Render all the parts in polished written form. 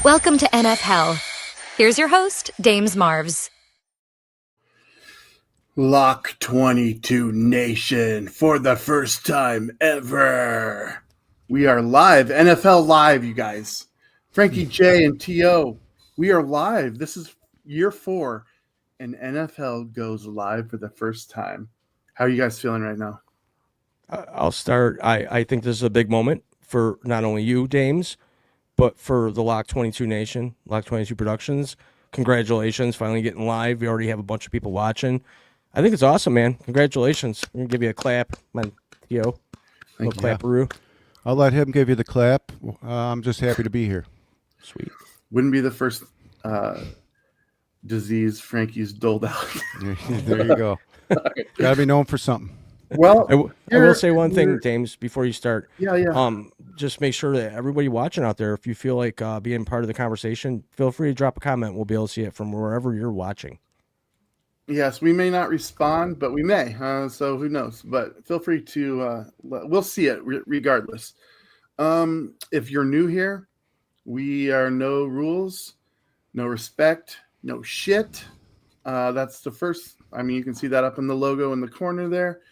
Welcome to NFHell. Here's your host, Dames Marvs. Lock 22 Nation, for the first time ever. We are live, NFL Live, you guys. Frankie J and T.O., we are live. This is year 4, and NFL goes live for the first time. How are you guys feeling right now? I'll start. I think this is a big moment for not only you, Dames, but for the Lock 22 Nation, Lock 22 Productions. Congratulations, finally getting live. We already have a bunch of people watching. I think it's awesome, man. Congratulations. I'm going to give you a clap, my Theo. Thank you. Claparoo. I'll let him give you the clap. I'm just happy to be here. Sweet. Wouldn't be the first disease Frankie's doled out. There you go. Got to be known for something. Well, I will say one thing, James, before you start. Yeah. Just make sure that everybody watching out there, if you feel like being part of the conversation, feel free to drop a comment. We'll be able to see it from wherever you're watching. Yes, we may not respond, but we may. So who knows? But feel free to. We'll see it regardless. If you're new here, we are no rules, no respect, no shit. That's the first. I mean, you can see that up in the logo in the corner there.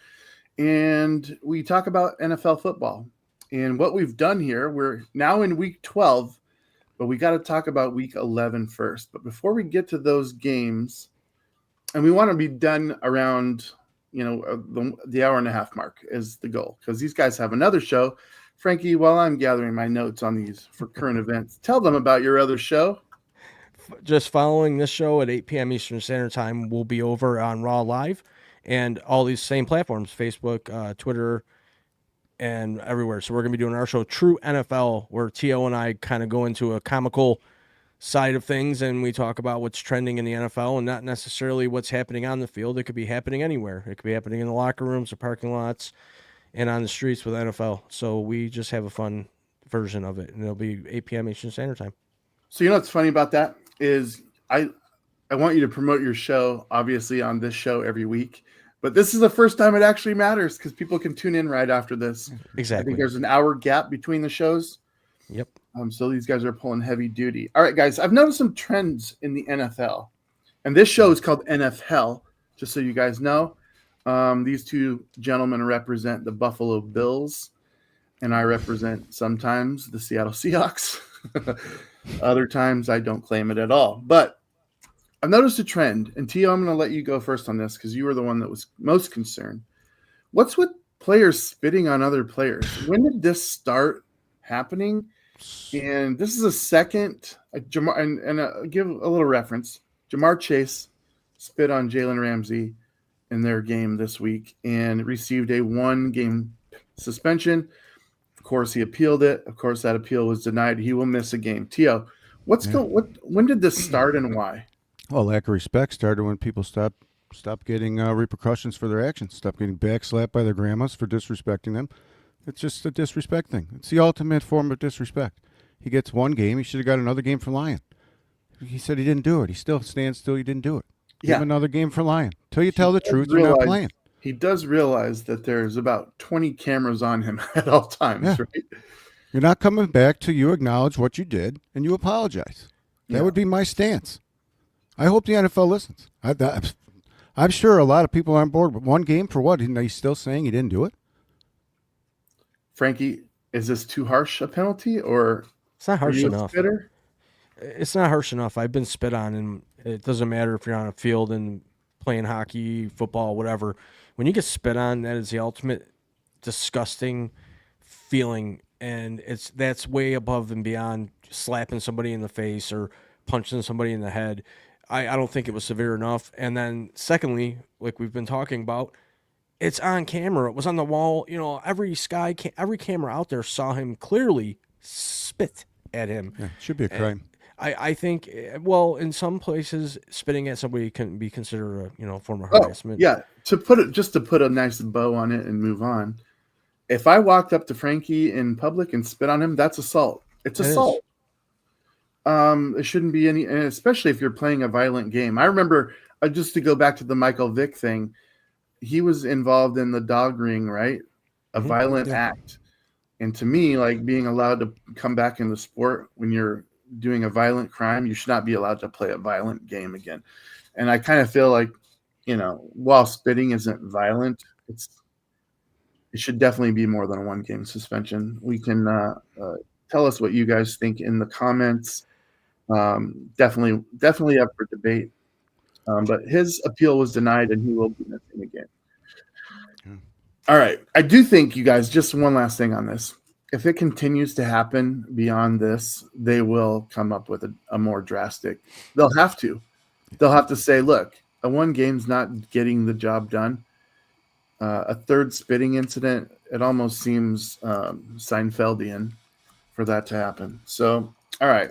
And we talk about NFL football. And what we've done here, we're now in week 12, but we got to talk about week 11 first. But before we get to those games, and we want to be done around, the hour and a half mark is the goal, because these guys have another show. Frankie, while I'm gathering my notes on these for current events, tell them about your other show. Just following this show at 8 p.m. Eastern Standard Time, we'll be over on Raw Live and all these same platforms, Facebook, Twitter, and everywhere. So we're going to be doing our show, True NFL, where T.O. and I kind of go into a comical side of things, and we talk about what's trending in the NFL and not necessarily what's happening on the field. It could be happening anywhere. It could be happening in the locker rooms, the parking lots, and on the streets with NFL. So we just have a fun version of it, and it'll be 8 p.m. Eastern Standard Time. So what's funny about that is I want you to promote your show, obviously, on this show every week. But this is the first time it actually matters, because people can tune in right after this. Exactly. I think there's an hour gap between the shows. Yep. So these guys are pulling heavy duty. All right, guys, I've noticed some trends in the NFL. And this show is called NFHell, just so you guys know. These two gentlemen represent the Buffalo Bills, and I represent sometimes the Seattle Seahawks. Other times I don't claim it at all. But I've noticed a trend, and Tio, I'm going to let you go first on this because you were the one that was most concerned. What's with players spitting on other players? When did this start happening? And this is a second, Jamar, and give a little reference. Jamar Chase spit on Jalen Ramsey in their game this week and received a 1-game suspension. Of course, he appealed it. Of course, that appeal was denied. He will miss a game. Tio, when did this start and why? Well, lack of respect started when people stopped getting repercussions for their actions, stopped getting backslapped by their grandmas for disrespecting them. It's just a disrespect thing. It's the ultimate form of disrespect. He gets 1 game. He should have got another game for lying. He said he didn't do it. He still stands still. He didn't do it. Give him another game for lying. Till you tell the truth, you're not playing. He does realize that there's about 20 cameras on him at all times, right? You're not coming back till you acknowledge what you did and you apologize. That would be my stance. I hope the NFL listens. I'm sure a lot of people are on board. But 1 game for what? He's still saying he didn't do it? Frankie, is this too harsh a penalty, or it's not harsh enough? Spitter? It's not harsh enough. I've been spit on, and it doesn't matter if you're on a field and playing hockey, football, whatever. When you get spit on, that is the ultimate disgusting feeling, and that's way above and beyond slapping somebody in the face or punching somebody in the head. I don't think it was severe enough. And then secondly, like we've been talking about, it's on camera. It was on the wall. Every camera out there saw him clearly spit at him. Yeah, should be a crime. I think, well, in some places, spitting at somebody can be considered a form of harassment. Yeah, to put a nice bow on it and move on. If I walked up to Frankie in public and spit on him, that's assault. It's assault. It shouldn't be any, and especially if you're playing a violent game. I remember, just to go back to the Michael Vick thing, he was involved in the dog ring, right? A violent act. And to me, like, being allowed to come back in the sport when you're doing a violent crime, you should not be allowed to play a violent game again. And I kind of feel like, while spitting isn't violent, it should definitely be more than a 1-game suspension. We can tell us what you guys think in the comments. Definitely up for debate. But his appeal was denied, and he will be missing again. All right. I do think, you guys, just one last thing on this. If it continues to happen beyond this, they will come up with a more drastic. They'll have to. They'll have to say, look, a 1 game's not getting the job done. A third spitting incident, it almost seems Seinfeldian for that to happen. So, all right.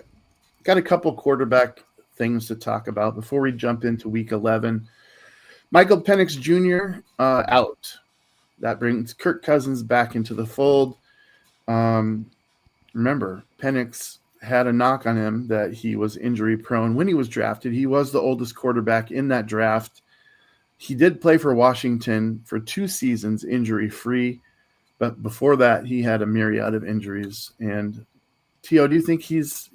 Got a couple quarterback things to talk about before we jump into week 11. Michael Penix Jr. Out. That brings Kirk Cousins back into the fold. Remember, Penix had a knock on him that he was injury prone when he was drafted. He was the oldest quarterback in that draft. He did play for Washington for 2 seasons injury free, but before that he had a myriad of injuries. And T.O., do you think he's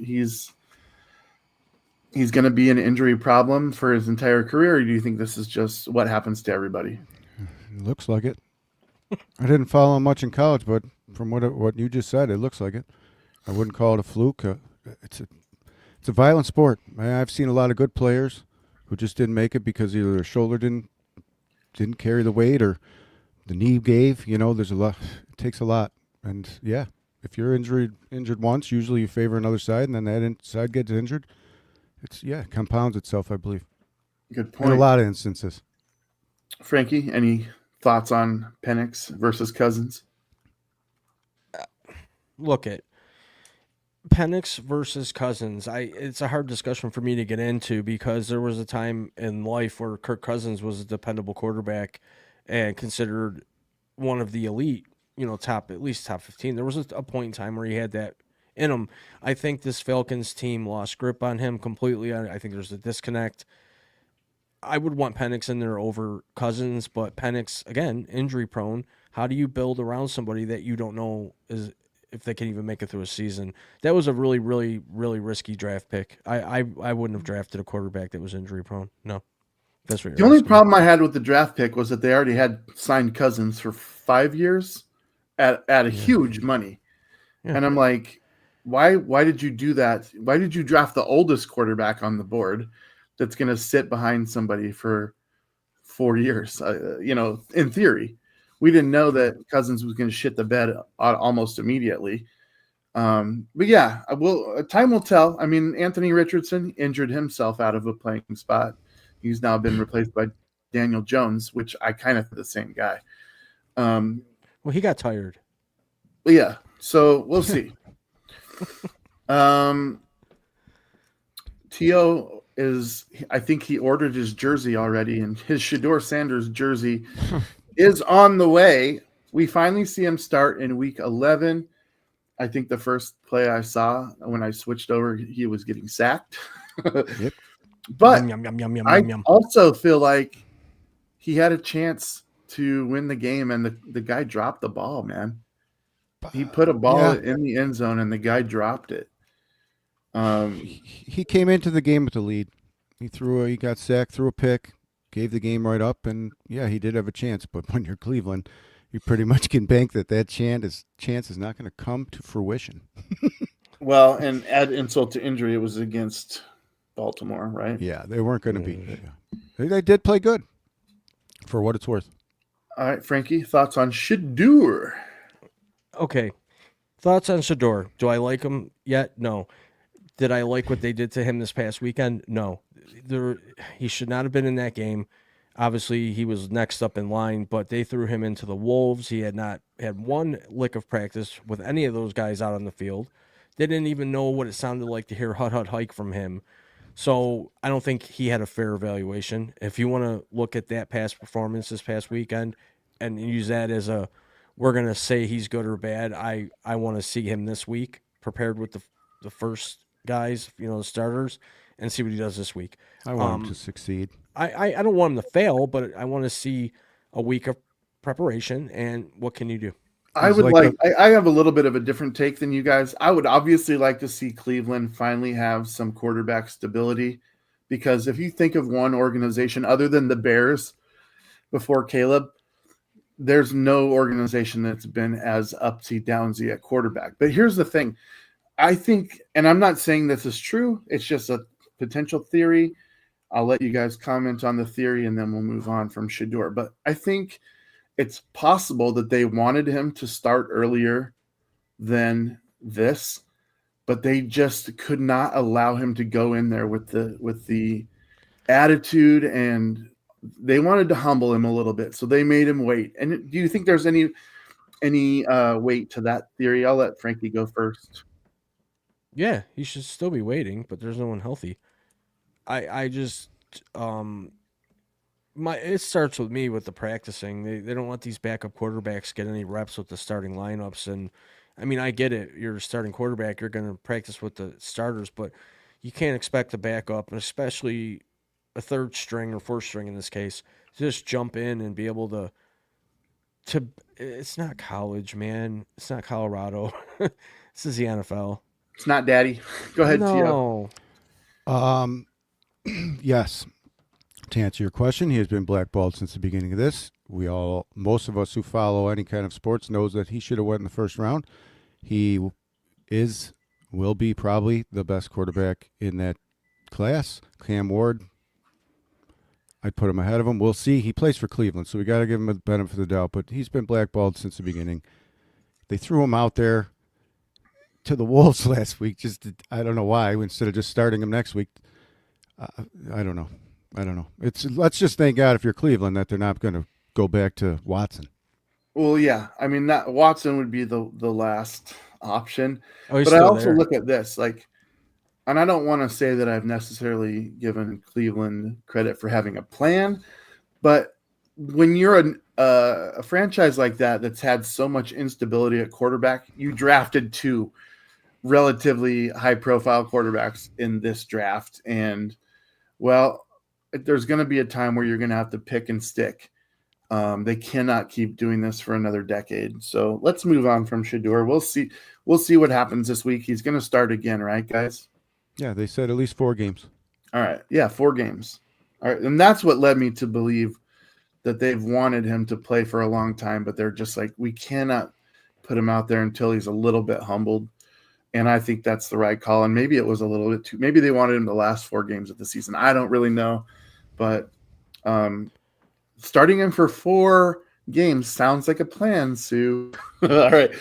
going to be an injury problem for his entire career, or do you think this is just what happens to everybody? It looks like it. I didn't follow him much in college, but from what you just said, it looks like it. I wouldn't call it a fluke. It's a violent sport. I've seen a lot of good players who just didn't make it because either their shoulder didn't carry the weight or the knee gave. There's a lot. It takes a lot. And yeah, if you're injured once, usually you favor another side, and then that side gets injured. It compounds itself, I believe. Good point. In a lot of instances. Frankie, any thoughts on Penix versus Cousins? Look at Penix versus Cousins. It's a hard discussion for me to get into because there was a time in life where Kirk Cousins was a dependable quarterback and considered one of the elite, at least top 15. There was a point in time where he had that in him. I think this Falcons team lost grip on him completely. I think there's a disconnect. I would want Penix in there over Cousins, but Penix, again, injury prone. How do you build around somebody that you don't know if they can even make it through a season? That was a really, really, really risky draft pick. I wouldn't have drafted a quarterback that was injury prone. No. That's what the only problem I had with the draft pick was that they already had signed Cousins for 5 years at a huge money. Yeah. And I'm like, why did you do that? Why did you draft the oldest quarterback on the board that's going to sit behind somebody for 4 years? In theory, we didn't know that Cousins was going to shit the bed almost immediately. But yeah, time will tell. I mean, Anthony Richardson injured himself out of a playing spot. He's now been replaced by Daniel Jones, which I kind of the same guy. Well, he got tired. But yeah, so we'll see. T.O. I think he ordered his jersey already, and his Shedeur Sanders jersey is on the way. We finally see him start in week 11. I think the first play I saw when I switched over, he was getting sacked. Yep. But I also feel like he had a chance to win the game, and the guy dropped the ball, man. He put a ball in the end zone, and the guy dropped it. He came into the game with the lead. He got sacked, threw a pick, gave the game right up, and yeah, he did have a chance. But when you're Cleveland, you pretty much can bank that chance is not going to come to fruition. Well, and add insult to injury, it was against Baltimore, right? Yeah, they weren't going to be. Yeah. They did play good, for what it's worth. All right, Frankie, thoughts on Shedeur? Okay, thoughts on Shedeur. Do I like him yet? No. Did I like what they did to him this past weekend? No. He should not have been in that game. Obviously, he was next up in line, but they threw him into the wolves. He had not had one lick of practice with any of those guys out on the field. They didn't even know what it sounded like to hear hut, hut, hike from him. So I don't think he had a fair evaluation. If you want to look at that past performance this past weekend and use that as we're going to say he's good or bad, I want to see him this week prepared with the first guys, the starters, and see what he does this week. I want him to succeed. I don't want him to fail, but I want to see a week of preparation, and what can you do? I He's would like I have a little bit of a different take than you guys. I would obviously like to see Cleveland finally have some quarterback stability, because if you think of one organization other than the Bears before Caleb, there's no organization that's been as upsy downsy at quarterback. But here's the thing. I think, and I'm not saying this is true, it's just a potential theory. I'll let you guys comment on the theory and then we'll move on from Shedeur. But I think it's possible that they wanted him to start earlier than this, but they just could not allow him to go in there with the attitude, and they wanted to humble him a little bit, so they made him wait. And do you think there's any weight to that theory? I'll let Frankie go first. Yeah, he should still be waiting, but there's no one healthy. I just it starts with me with the practicing. They don't let these backup quarterbacks get any reps with the starting lineups. And I mean, I get it. You're a starting quarterback. You're going to practice with the starters, but you can't expect a backup, and especially a third string or fourth string in this case, to just jump in and be able to. It's not college, man. It's not Colorado. This is the NFL. It's not Daddy. Go ahead, Tio. No. Yes. To answer your question, he has been blackballed since the beginning of this. Most of us who follow any kind of sports knows that he should have went in the first round. He will be probably the best quarterback in that class. Cam Ward, I'd put him ahead of him. We'll see. He plays for Cleveland, so we got to give him the benefit of the doubt, but he's been blackballed since the beginning. They threw him out there to the Wolves last week. I don't know why, instead of just starting him next week. I don't know. Let's just thank God if you're Cleveland that they're not going to go back to Watson. Well, yeah. I mean, that Watson would be the last option. Oh, but I also look at this, and I don't want to say that I've necessarily given Cleveland credit for having a plan, but when you're a franchise like that that's had so much instability at quarterback, you drafted two relatively high-profile quarterbacks in this draft, and well, there's going to be a time where you're going to have to pick and stick. They cannot keep doing this for another decade. So let's move on from Shedeur. We'll see what happens this week. He's going to start again, right, guys? Yeah, they said at least 4 games. All right. Yeah, 4 games. All right. And that's what led me to believe that they've wanted him to play for a long time, but they're just like, we cannot put him out there until he's a little bit humbled. And I think that's the right call. And maybe it was a little bit too, maybe they wanted him the last 4 games of the season. I don't really know, but starting him for 4 games sounds like a plan, Sue. All right.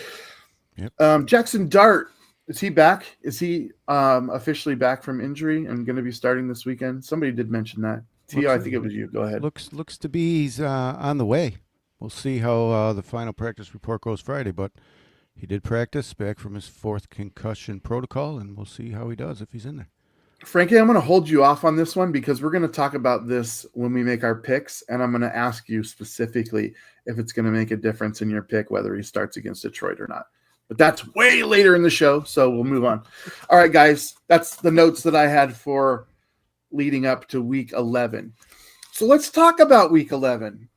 Yep. Jackson Dart, is he back? Is he officially back from injury and going to be starting this weekend? Somebody did mention that. Tio, I think it was you. Go ahead. Looks to be he's on the way. We'll see how the final practice report goes Friday, but he did practice back from his 4th concussion protocol, and we'll see how he does if he's in there. Frankie, I'm going to hold you off on this one because we're going to talk about this when we make our picks, and I'm going to ask you specifically if it's going to make a difference in your pick, whether he starts against Detroit or not. But that's way later in the show, so we'll move on. All right, guys, that's the notes that I had for leading up to Week 11. So let's talk about Week 11.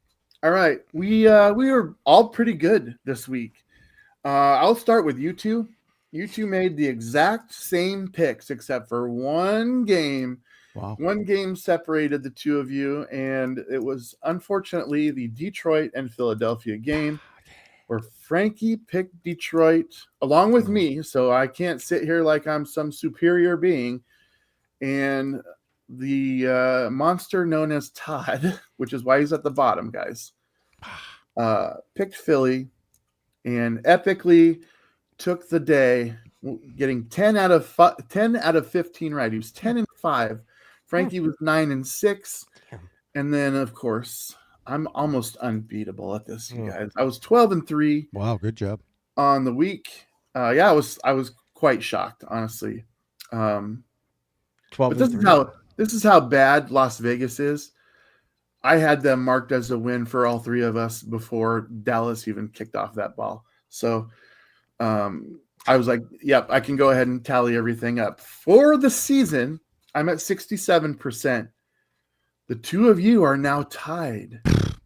All right, we were all pretty good this week. I'll start with you two. You two made the exact same picks except for one game. Wow. One game separated the two of you, and it was unfortunately the Detroit and Philadelphia game where Frankie picked Detroit along with me, so I can't sit here like I'm some superior being. And the monster known as Todd, which is why he's at the bottom, guys, picked Philly and epically took the day, getting 10 out of 15 right. He was 10-5. Frankie was 9-6. And then, of course, I'm almost unbeatable at this, you guys. I was 12-3. Wow, good job. On the week. I was quite shocked, honestly. 12 but this is how bad Las Vegas is. I had them marked as a win for all 3 of us before Dallas even kicked off that ball. So I was like, yep, I can go ahead and tally everything up. For the season, I'm at 67%. The 2 of you are now tied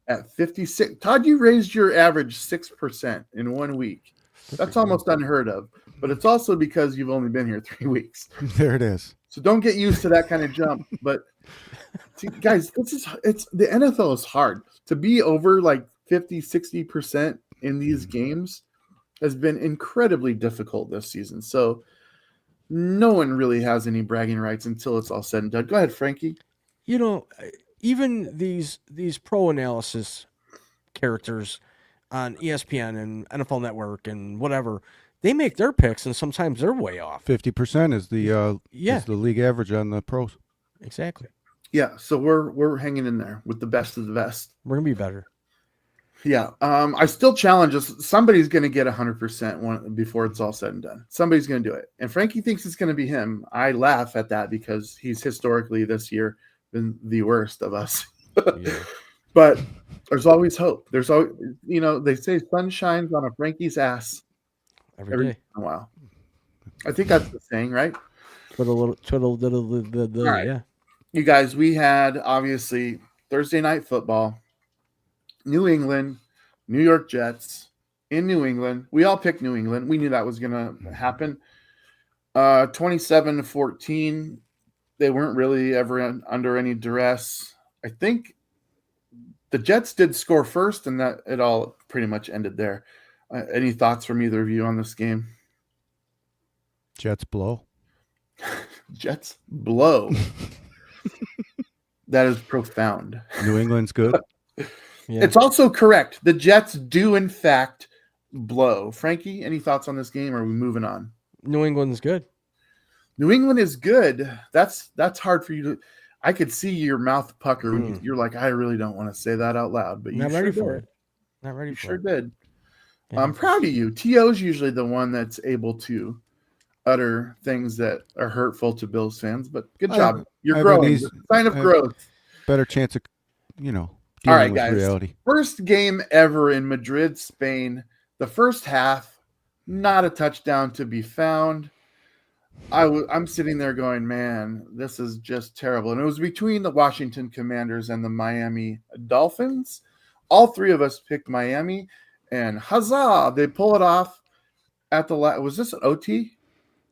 at 56. Todd, you raised your average 6% in 1 week. That's almost unheard of, but it's also because you've only been here 3 weeks. There it is. So don't get used to that kind of jump. But see, guys, it's the NFL is hard to be over like 50, 60% in these games has been incredibly difficult this season. So no one really has any bragging rights until it's all said and done. Go ahead, Frankie. You know, even these pro analysis characters on ESPN and NFL Network and whatever, they make their picks and sometimes they're way off. 50% is the league average on the pros. Exactly. Yeah, so we're hanging in there with the best of the best. We're gonna be better. Yeah, I still challenge us. Somebody's going to get 100% before it's all said and done. Somebody's going to do it. And Frankie thinks it's going to be him. I laugh at that because he's historically this year been the worst of us. Yeah. But there's always hope. There's always, they say sun shines on a Frankie's ass Every day. once in a while. I think that's the saying, right? Twiddle, right. Yeah. You guys, we had obviously Thursday night football. New England, New York Jets in New England. We all picked New England. We knew that was going to happen. 27-14. They weren't really ever under any duress. I think the Jets did score first, and that it all pretty much ended there. Any thoughts from either of you on this game? Jets blow. Jets blow. That is profound. New England's good. Yeah. It's also correct. The Jets do, in fact, blow. Frankie, any thoughts on this game, or are we moving on? New England's good. New England is good. That's hard for you to – I could see your mouth pucker. When you're like, I really don't want to say that out loud. But Not you ready sure for did. it. Not ready You for sure it. did. Yeah. I'm proud of you. T.O.'s usually the one that's able to utter things that are hurtful to Bills fans. But good job. You're growing. It's a sign of growth. Better chance of, All right, with guys. reality. First game ever in Madrid, Spain. The first half, not a touchdown to be found. I'm sitting there going, man, this is just terrible. And it was between the Washington Commanders and the Miami Dolphins. All three of us picked Miami, and huzzah, they pull it off at the last. Was this an OT?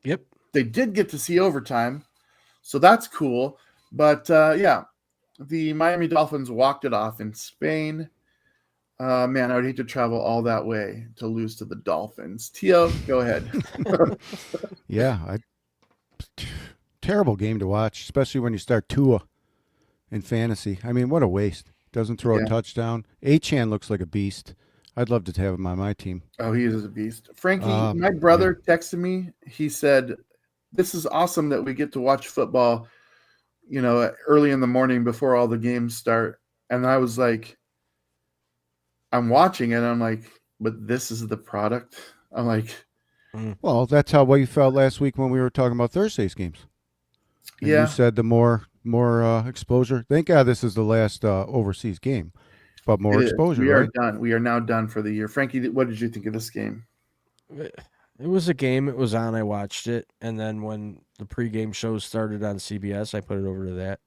Yep. They did get to see overtime, so that's cool. But, yeah. The Miami Dolphins walked it off in Spain. Man, I would hate to travel all that way to lose to the Dolphins. Tio, go ahead. Yeah, terrible game to watch, especially when you start Tua in fantasy. I mean, what a waste. Doesn't throw a touchdown. Achane looks like a beast. I'd love to have him on my team. Oh, he is a beast. Frankie, my brother texted me. He said, this is awesome that we get to watch football early in the morning before all the games start. And I was like, I'm watching it. I'm like, but this is the product. I'm like, well, that's how we felt last week when we were talking about Thursday's games. And you said the more exposure. Thank God this is the last overseas game, but more exposure. We are done. We are now done for the year. Frankie, what did you think of this game? It was a game. It was on. I watched it. And then when the pregame shows started on CBS, I put it over to that.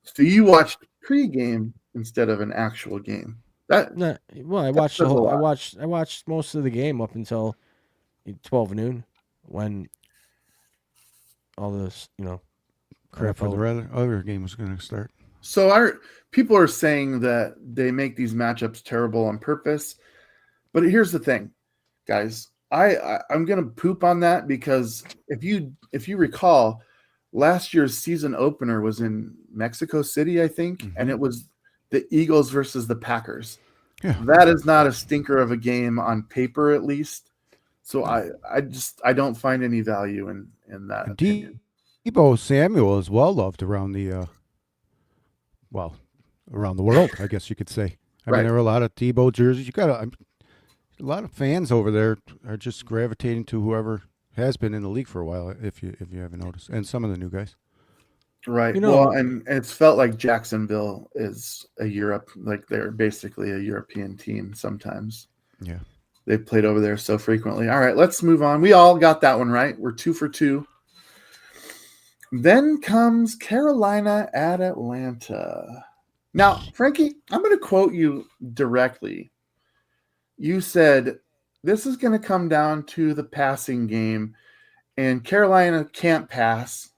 So you watched pregame instead of an actual game. I watched the whole. I watched most of the game up until 12 noon when all this, crap for the other game was going to start. So people are saying that they make these matchups terrible on purpose. But here's the thing, guys. I'm going to poop on that because if you recall, last year's season opener was in Mexico City, I think, and it was the Eagles versus the Packers. Yeah. That is not a stinker of a game on paper, at least. So I don't find any value in that. Deebo Samuel is well loved around the around the world, I guess you could say. I mean, there are a lot of Deebo jerseys. You got a lot of fans over there are just gravitating to whoever has been in the league for a while, if you haven't noticed, and some of the new guys. Right. Well, and it's felt like Jacksonville is they're basically a European team sometimes. Yeah. They've played over there so frequently. All right, let's move on. We all got that one right. We're 2 for 2. Then comes Carolina at Atlanta. Now, Frankie, I'm going to quote you directly. You said, this is going to come down to the passing game, and Carolina can't pass.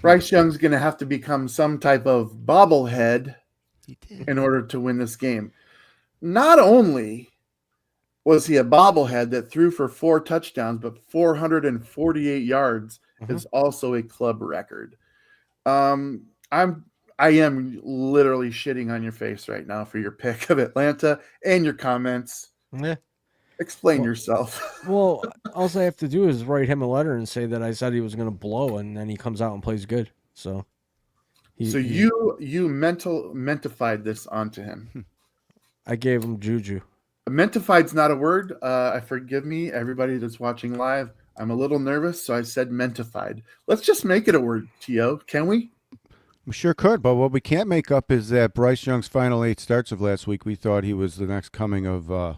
Bryce Young's going to have to become some type of bobblehead He did. in order to win this game. Not only was he a bobblehead that threw for 4 touchdowns, but 448 yards is also a club record. I am literally shitting on your face right now for your pick of Atlanta and your comments. Yeah. Explain yourself. Well, all I have to do is write him a letter and say that I said he was going to blow, and then he comes out and plays good. So, you mentified this onto him. I gave him juju. Mentified's not a word. Forgive me, everybody that's watching live. I'm a little nervous, so I said mentified. Let's just make it a word, T.O. Can we? We sure could, but what we can't make up is that Bryce Young's final 8 starts of last week, we thought he was the next coming of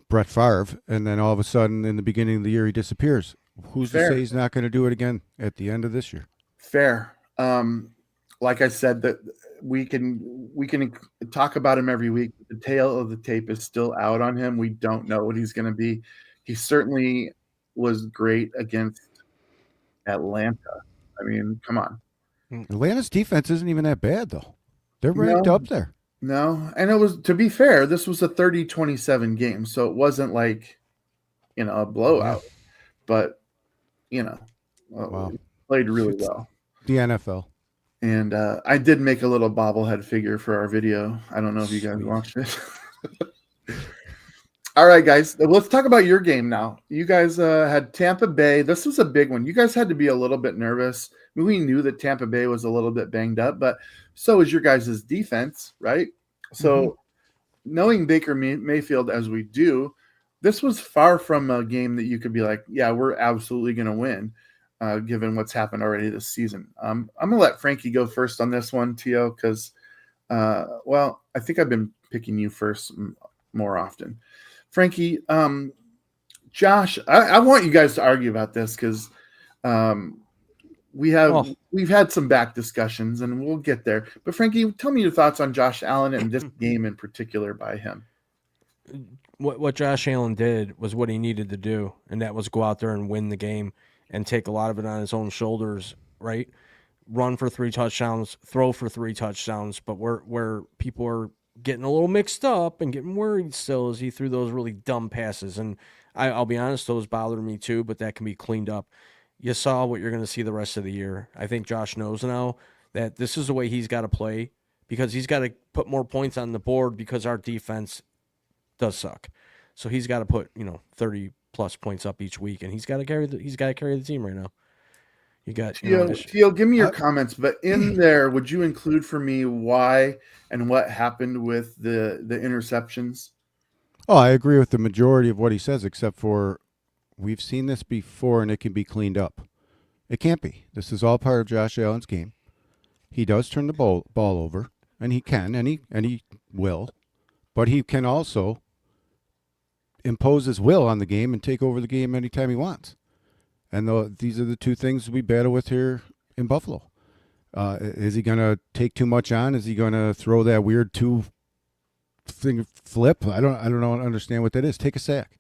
Brett Favre, and then all of a sudden, in the beginning of the year, he disappears. Who's Fair. to say he's not going to do it again at the end of this year? Fair. Like I said, that we can talk about him every week. The tail of the tape is still out on him. We don't know what he's going to be. He certainly was great against Atlanta. I mean, come on. Atlanta's defense isn't even that bad, though. They're ranked up there. No, and it was, to be fair, this was a 30-27 game, so it wasn't like, a blowout. But, played really well. The NFL. And I did make a little bobblehead figure for our video. I don't know if you guys watched it. All right, guys, let's talk about your game now. You guys had Tampa Bay. This was a big one. You guys had to be a little bit nervous. I mean, we knew that Tampa Bay was a little bit banged up, but so is your guys' defense, right? So knowing Baker Mayfield as we do, this was far from a game that you could be like, yeah, we're absolutely going to win, given what's happened already this season. I'm going to let Frankie go first on this one, T.O., because, I think I've been picking you first more often. Frankie, Josh, I want you guys to argue about this because we've had some back discussions and we'll get there. But Frankie, tell me your thoughts on Josh Allen and this game in particular by him. What Josh Allen did was what he needed to do, and that was go out there and win the game and take a lot of it on his own shoulders, right? Run for 3 touchdowns, throw for 3 touchdowns, but where people are getting a little mixed up and getting worried still is he threw those really dumb passes. And I'll be honest, those bothered me too, but that can be cleaned up. You saw what you're going to see the rest of the year. I think Josh knows now that this is the way he's got to play because he's got to put more points on the board because our defense does suck. So he's got to put, 30 plus points up each week, and he's got to carry the team right now. You got Theo, give me your comments, but in there, would you include for me why and what happened with the interceptions? Oh, I agree with the majority of what he says, except for we've seen this before and it can be cleaned up. It can't be. This is all part of Josh Allen's game. He does turn the ball over, and he can, and he will, but he can also impose his will on the game and take over the game anytime he wants. And these are the two things we battle with here in Buffalo. Is he going to take too much on? Is he going to throw that weird 2-thing flip? I don't understand what that is. Take a sack.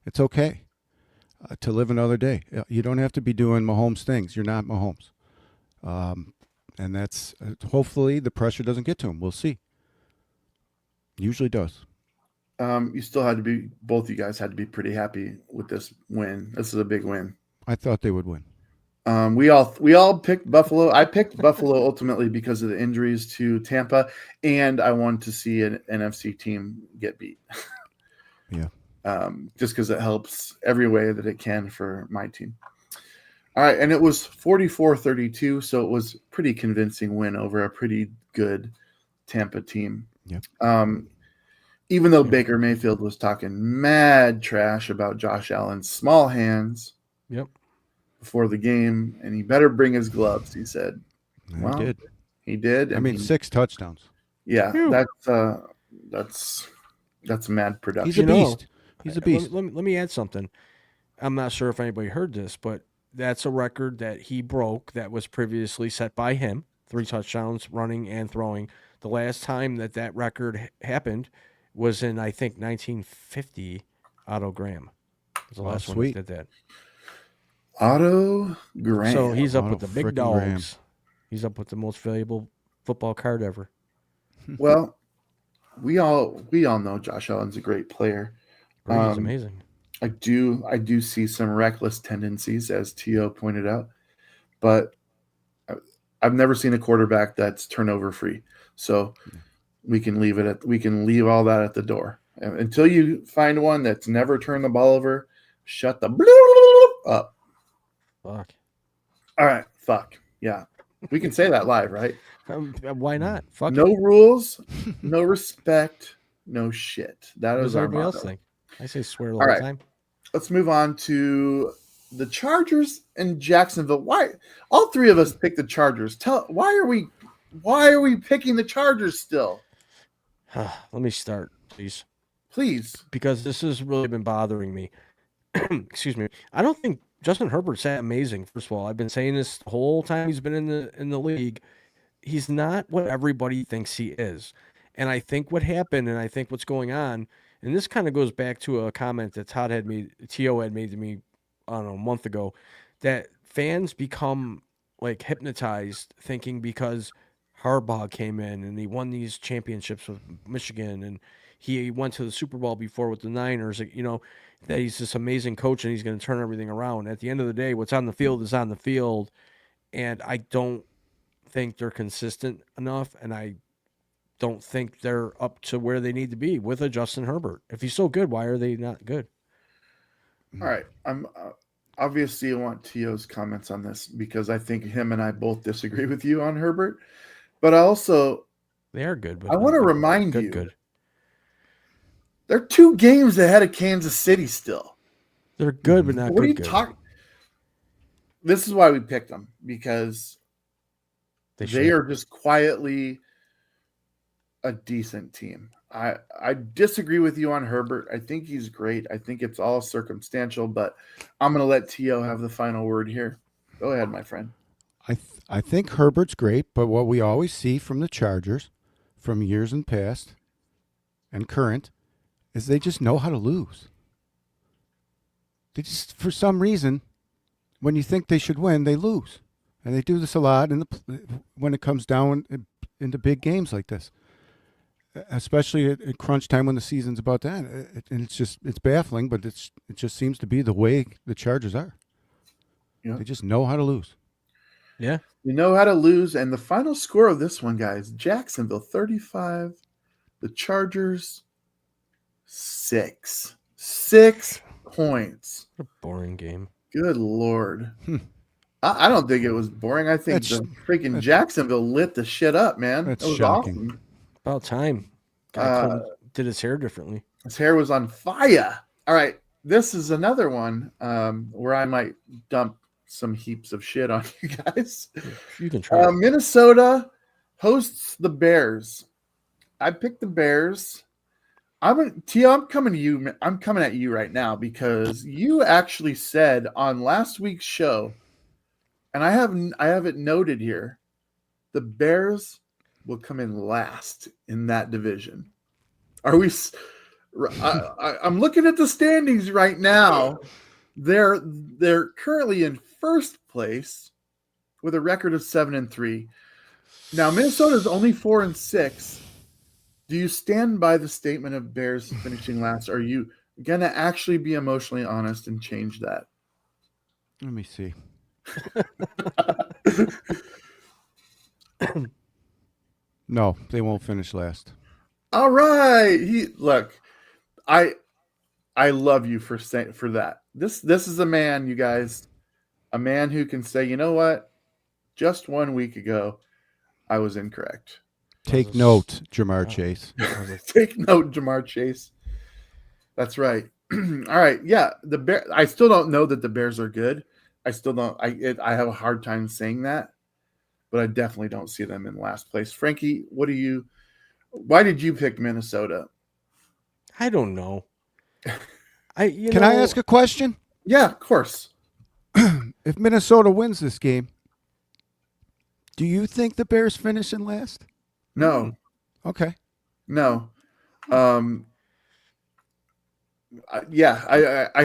It's okay to live another day. You don't have to be doing Mahomes things. You're not Mahomes. And that's hopefully the pressure doesn't get to him. We'll see. Usually does. You still had to be, both you guys had to be pretty happy with this win. This is a big win. I thought they would win. We all picked Buffalo. I picked Buffalo ultimately because of the injuries to Tampa, and I wanted to see an NFC team get beat. Yeah. Just because it helps every way that it can for my team. All right, and it was 44-32, so it was a pretty convincing win over a pretty good Tampa team. Yeah. Even though Baker Mayfield was talking mad trash about Josh Allen's small hands. Yep. Before the game, and he better bring his gloves, he said. Well, he did. I mean, 6 touchdowns. Yeah, that's mad production. He's a beast. He's a beast. Let me add something. I'm not sure if anybody heard this, but that's a record that he broke that was previously set by him 3 touchdowns running and throwing. The last time that record happened was in, I think, 1950. Otto Graham was the last one sweet. that did that. Otto Graham. So he's up Otto with the big frickin' Graham. dogs. He's up with the most valuable football card ever. Well, we all know Josh Allen's a great player. Brady's amazing. I do see some reckless tendencies, as T.O. pointed out, but I've never seen a quarterback that's turnover free. So we can leave all that at the door. And until you find one that's never turned the ball over, shut the up. Fuck. All right, fuck. Yeah. We can say that live, right? Why not? Fuck. No rules, no respect, no shit. That What is does our everybody else motto. think? I say swear the All whole right. time. Let's move on to the Chargers and Jacksonville. Why? All three of us picked the Chargers. Why are we picking the Chargers still? Let me start, please. Please. Because this has really been bothering me. Excuse me. I don't think Justin Herbert's that amazing. First of all, I've been saying this the whole time he's been in the league. He's not what everybody thinks he is. And I think what happened, and I think what's going on, and this kind of goes back to a comment that T.O. had made to me, I don't know, a month ago, that fans become like hypnotized thinking because Harbaugh came in and he won these championships with Michigan and he went to the Super Bowl before with the Niners, that he's this amazing coach and he's going to turn everything around. At the end of the day, what's on the field is on the field, and I don't think they're consistent enough, and I don't think they're up to where they need to be with a Justin Herbert. If he's so good, why are they not good? All right. I'm obviously I want T.O.'s comments on this because I think him and I both disagree with you on Herbert. But They are good. But I want to remind good, you, good. They're 2 games ahead of Kansas City still. They're good, but not What are you good. talking? This is why we picked them, because they are just quietly a decent team. I disagree with you on Herbert. I think he's great. I think it's all circumstantial, but I'm going to let T.O. have the final word here. Go ahead, my friend. I think Herbert's great, but what we always see from the Chargers, from years in past and current, is they just know how to lose. They just, for some reason, when you think they should win, they lose. And they do this a lot when it comes down into big games like this, especially at crunch time when the season's about to end. And it's baffling, but it just seems to be the way the Chargers are. Yeah. They just know how to lose. Yeah. You know how to lose. And the final score of this one, guys, Jacksonville 35, the Chargers 6. 6 points. What a boring game. Good Lord. I don't think it was boring. I think the freaking Jacksonville lit the shit up, man. That's It was shocking. awesome. About time. Guy did his hair differently. His hair was on fire. All right. This is another one where I might dump some heaps of shit on you guys. You can try. Minnesota hosts the Bears. I picked the Bears. I'm coming to you. I'm coming at you right now because you actually said on last week's show, and I have it noted here, the Bears will come in last in that division. Are we? I'm looking at the standings right now. They're currently in first place with a record of 7-3. Now Minnesota is only 4-6. Do you stand by the statement of Bears finishing last? Are you gonna actually be emotionally honest and change that? Let me see. No, they won't finish last. All right. I love you for that. This is a man, you guys, a man who can say, you know what? Just 1 week ago, I was incorrect. Take note, Jamar Chase. Take note, Jamar Chase. That's right. All right. Yeah. I still don't know that the Bears are good. I still don't. I have a hard time saying that, but I definitely don't see them in last place. Frankie, why did you pick Minnesota? I don't know. Can I ask a question? Yeah, of course. If Minnesota wins this game, Do you think the Bears finish in last? No, Okay. no. I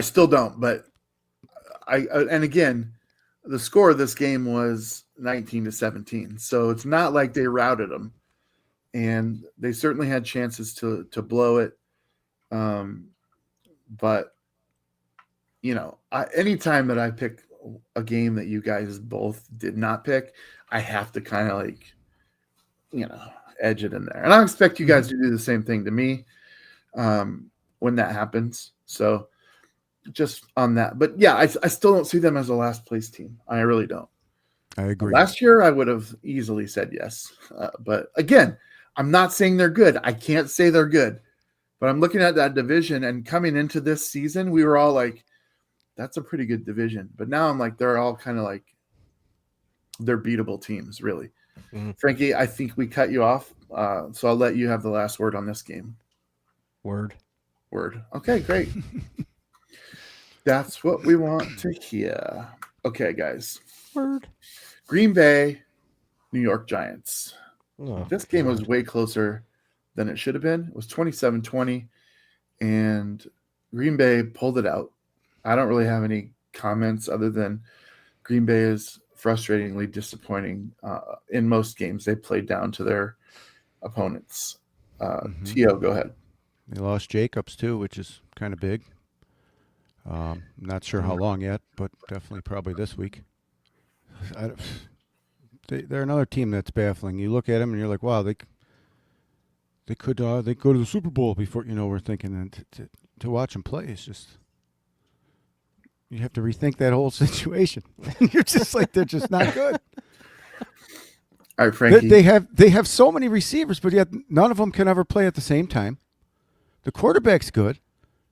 still don't. But and again, the score of this game was 19-17, so it's not like they routed them, and they certainly had chances to blow it. But anytime that I pick a game that you guys both did not pick, I have to kind of edge it in there, and I expect you guys to do the same thing to me when that happens. So just on that, but yeah, I still don't see them as a last place team. I really don't. I agree. Last year, I would have easily said yes, but again, I'm not saying they're good. I can't say they're good, but I'm looking at that division, and coming into this season, we were all like, "That's a pretty good division." But now I'm like, they're all kind of like they're beatable teams, really. Mm-hmm. Frankie, I think we cut you off, so I'll let you have the last word on this game. Word. Okay, great. That's what we want to hear. Okay, guys. Word. Green Bay, New York Giants. Oh, this game was way closer than it should have been. It was 27-20, and Green Bay pulled it out. I don't really have any comments other than Green Bay is frustratingly disappointing in most games. They played down to their opponents. T.O., go ahead. They lost Jacobs, too, which is kind of big. Not sure how long yet, but definitely probably this week. They're another team that's baffling. You look at them and you're like, wow, they could go to the Super Bowl before, we're thinking. And to watch them play is just, you have to rethink that whole situation. You're just like, they're just not good. All right, Frankie. They have so many receivers, but yet none of them can ever play at the same time. The quarterback's good.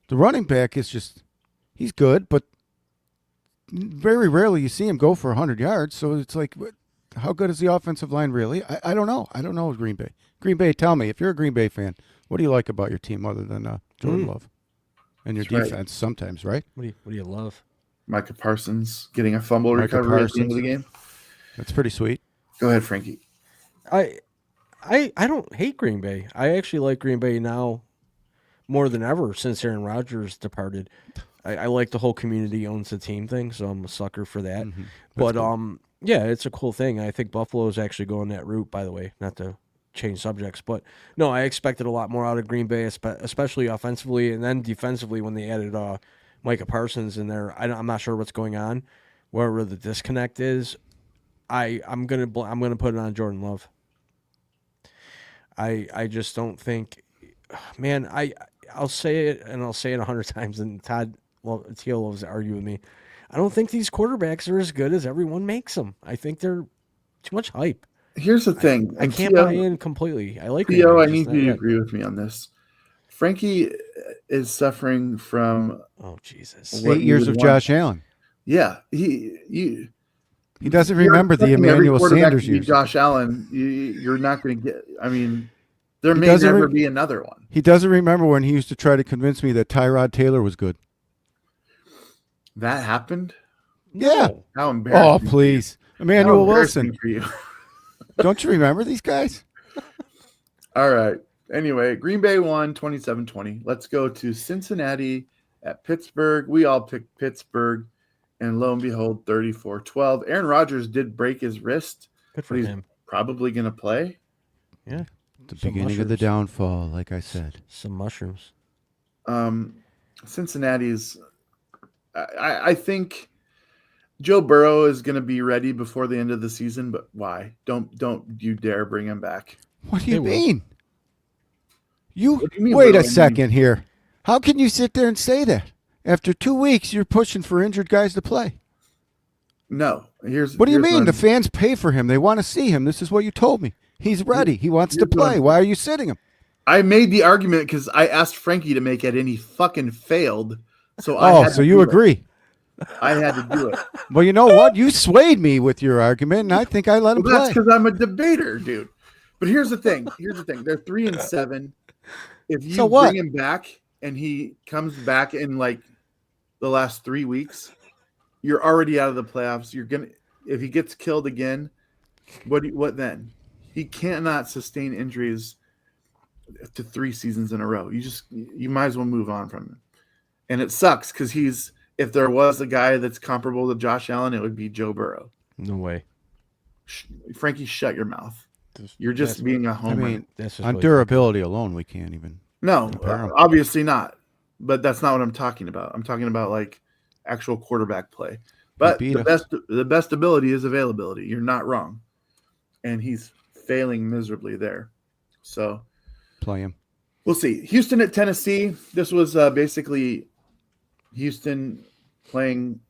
The running back is just, he's good, but very rarely you see him go for 100 yards. So it's like, how good is the offensive line really? I don't know. I don't know Green Bay. Green Bay, tell me, if you're a Green Bay fan, what do you like about your team other than Jordan Love? And your defense sometimes, right? What do you love? Micah Parsons getting a fumble recovery at the end of the game. That's pretty sweet. Go ahead, Frankie. I don't hate Green Bay. I actually like Green Bay now more than ever since Aaron Rodgers departed. I like the whole community owns the team thing, so I'm a sucker for that. Mm-hmm. But cool. Yeah, it's a cool thing. I think Buffalo is actually going that route, by the way, not to change subjects. But no, I expected a lot more out of Green Bay, especially offensively, and then defensively when they added Micah Parsons in there. I'm not sure what's going on, wherever the disconnect is. I'm gonna put it on Jordan Love. I just don't think, man. I'll say it, and I'll say it 100 times, and T.O. loves to argue with me. I don't think these quarterbacks are as good as everyone makes them. I think they're too much hype. Here's the thing. I can't buy in completely. I like T.O., I need you to agree with me on this. Frankie is suffering from 8 years of Josh Allen. Yeah. He doesn't remember the Emmanuel Sanders years. Josh Allen, you're not going to get, there may never be another one. He doesn't remember when he used to try to convince me that Tyrod Taylor was good. That happened? Yeah. How embarrassing. Oh, please. Emmanuel Wilson. For you. Don't you remember these guys? All right. Anyway, Green Bay won 27-20. Let's go to Cincinnati at Pittsburgh. We all picked Pittsburgh, and lo and behold, 34-12. Aaron Rodgers did break his wrist. Good for him. Probably going to play. Yeah. The beginning of the downfall, like I said. Some mushrooms. Cincinnati's I think Joe Burrow is going to be ready before the end of the season, but why? Don't you dare bring him back. What do you mean? Wait a second here. How can you sit there and say that? After 2 weeks, you're pushing for injured guys to play. No. What do you mean? The fans pay for him. They want to see him. This is what you told me. He's ready. He wants to play. Why are you sitting him? I made the argument because I asked Frankie to make it, and he fucking failed. So you agree? I had to do it. Well, you know what? You swayed me with your argument, and I think I let him play. That's because I'm a debater, dude. But here's the thing. They're 3-7. If you bring him back and he comes back in like the last 3 weeks, you're already out of the playoffs. If he gets killed again, What then? He cannot sustain injuries to 3 seasons in a row. You might as well move on from him. And it sucks because if there was a guy that's comparable to Josh Allen, it would be Joe Burrow. No way. Frankie, shut your mouth. You're just being a I homer. mean, That's just on really durability alone, we can't even. No, compare 'em. obviously not. But that's not what I'm talking about. I'm talking about like actual quarterback play. But beat the best ability is availability. You're not wrong. And he's failing miserably there. So Play him. we'll see. Houston at Tennessee. This was basically Houston playing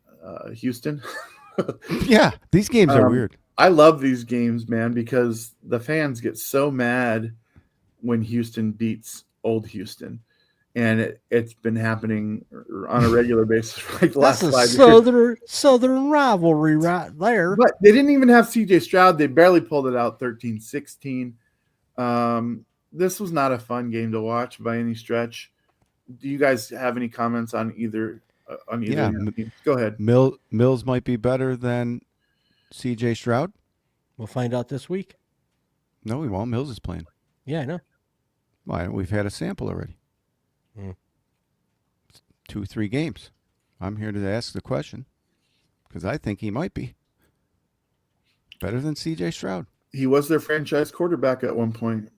Houston. Yeah, these games are weird. I love these games, man, because the fans get so mad when Houston beats old Houston. And it's been happening on a regular basis for like the last 5 years. Southern rivalry right there. But they didn't even have CJ Stroud. They barely pulled it out 13-16. This was not a fun game to watch by any stretch. Do you guys have any comments on either? Yeah, team? Go ahead. Mills might be better than CJ Stroud. We'll find out this week. No, he won't. Mills is playing. Yeah, I know. Why? We've had a sample already. 2-3 games. I'm here to ask the question because I think he might be better than CJ Stroud. He was their franchise quarterback at one point.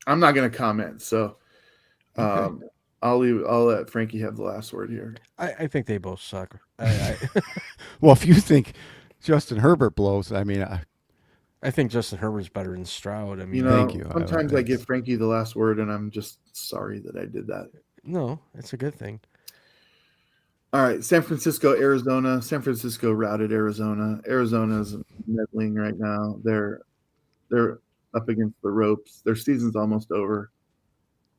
I'm not going to comment, so Okay. I'll let Frankie have the last word here. I think they both suck. Well, if you think Justin Herbert blows, I mean, I think Justin Herbert's better than Stroud. I mean, Thank you. Sometimes I give Frankie the last word, and I'm just sorry that I did that. no, it's a good thing. All right, San Francisco, Arizona. San Francisco routed Arizona. Arizona's meddling right now. They're up against the ropes. Their season's almost over.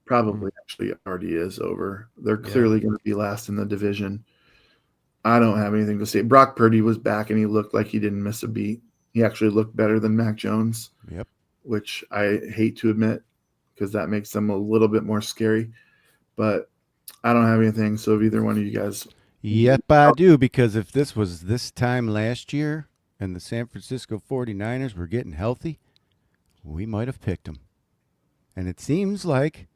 Probably actually already is over. They're clearly going to be last in the division. I don't have anything to say. Brock Purdy was back, and he looked like he didn't miss a beat. He actually looked better than Mac Jones. Yep. Which I hate to admit because that makes them a little bit more scary. But I don't have anything. So if either one of you guys. Yep, I do, because if this was this time last year and the San Francisco 49ers were getting healthy, we might have picked them. And it seems like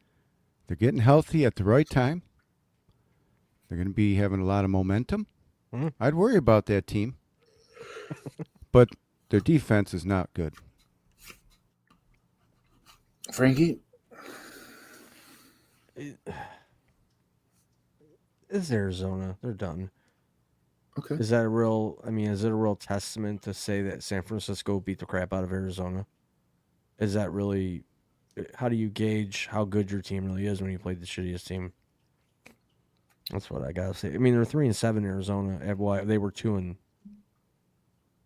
they're getting healthy at the right time. They're going to be having a lot of momentum. I'd worry about that team. But their defense is not good. Frankie? It's Arizona. They're done. Okay. Is it a real testament to say that San Francisco beat the crap out of Arizona? Is that really, how do you gauge how good your team really is when you play the shittiest team? That's what I gotta say. I mean, they're 3-7 Arizona. Well, they were 2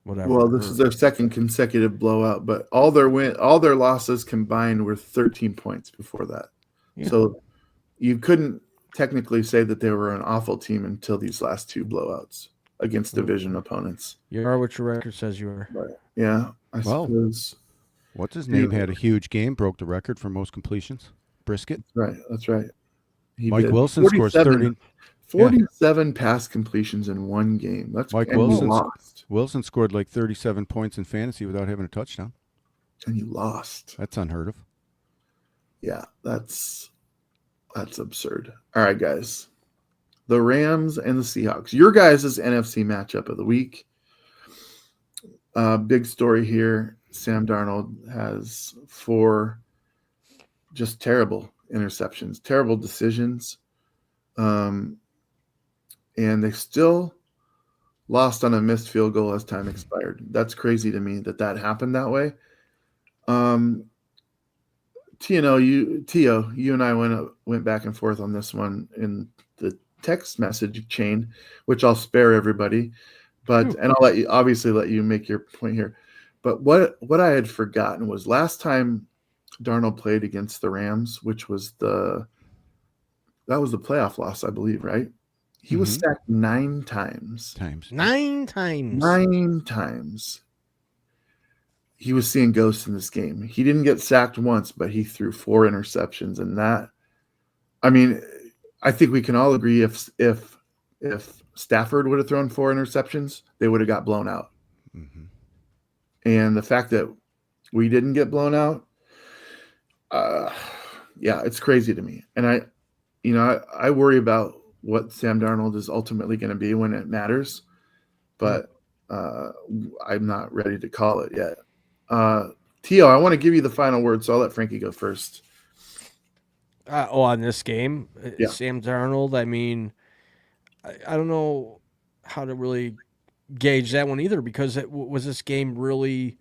whatever. Well, this is their second consecutive blowout, but all their losses combined were 13 points before that. Yeah. So you couldn't technically say that they were an awful team until these last 2 blowouts against division opponents. You are what your record says you are. But yeah, I suppose. What's his name had a huge game, broke the record for most completions. Brisket. That's right. Mike Wilson scores 30. 47 pass completions in one game. That's Mike and Wilson. you lost. Wilson scored like 37 points in fantasy without having a touchdown. And you lost. That's unheard of. Yeah, that's absurd. All right, guys. The Rams and the Seahawks. Your guys' NFC matchup of the week. Big story here. Sam Darnold has 4 just terrible interceptions, terrible decisions. And they still lost on a missed field goal as time expired. That's crazy to me that happened that way. Tio, you and I went back and forth on this one in the text message chain, which I'll spare everybody. And I'll let you make your point here. But what I had forgotten was last time Darnold played against the Rams, which was that was the playoff loss, I believe, right? He was sacked 9 times. 9 times. 9 times. He was seeing ghosts in this game. He didn't get sacked once, but he threw 4 interceptions. And I think we can all agree if Stafford would have thrown 4 interceptions, they would have got blown out. And the fact that we didn't get blown out, yeah, it's crazy to me. And I worry about what Sam Darnold is ultimately going to be when it matters, but I'm not ready to call it yet. Tio, I want to give you the final word, so I'll let Frankie go first. On this game, Yeah. Sam Darnold, I mean, I don't know how to really gauge that one either, because was this game really,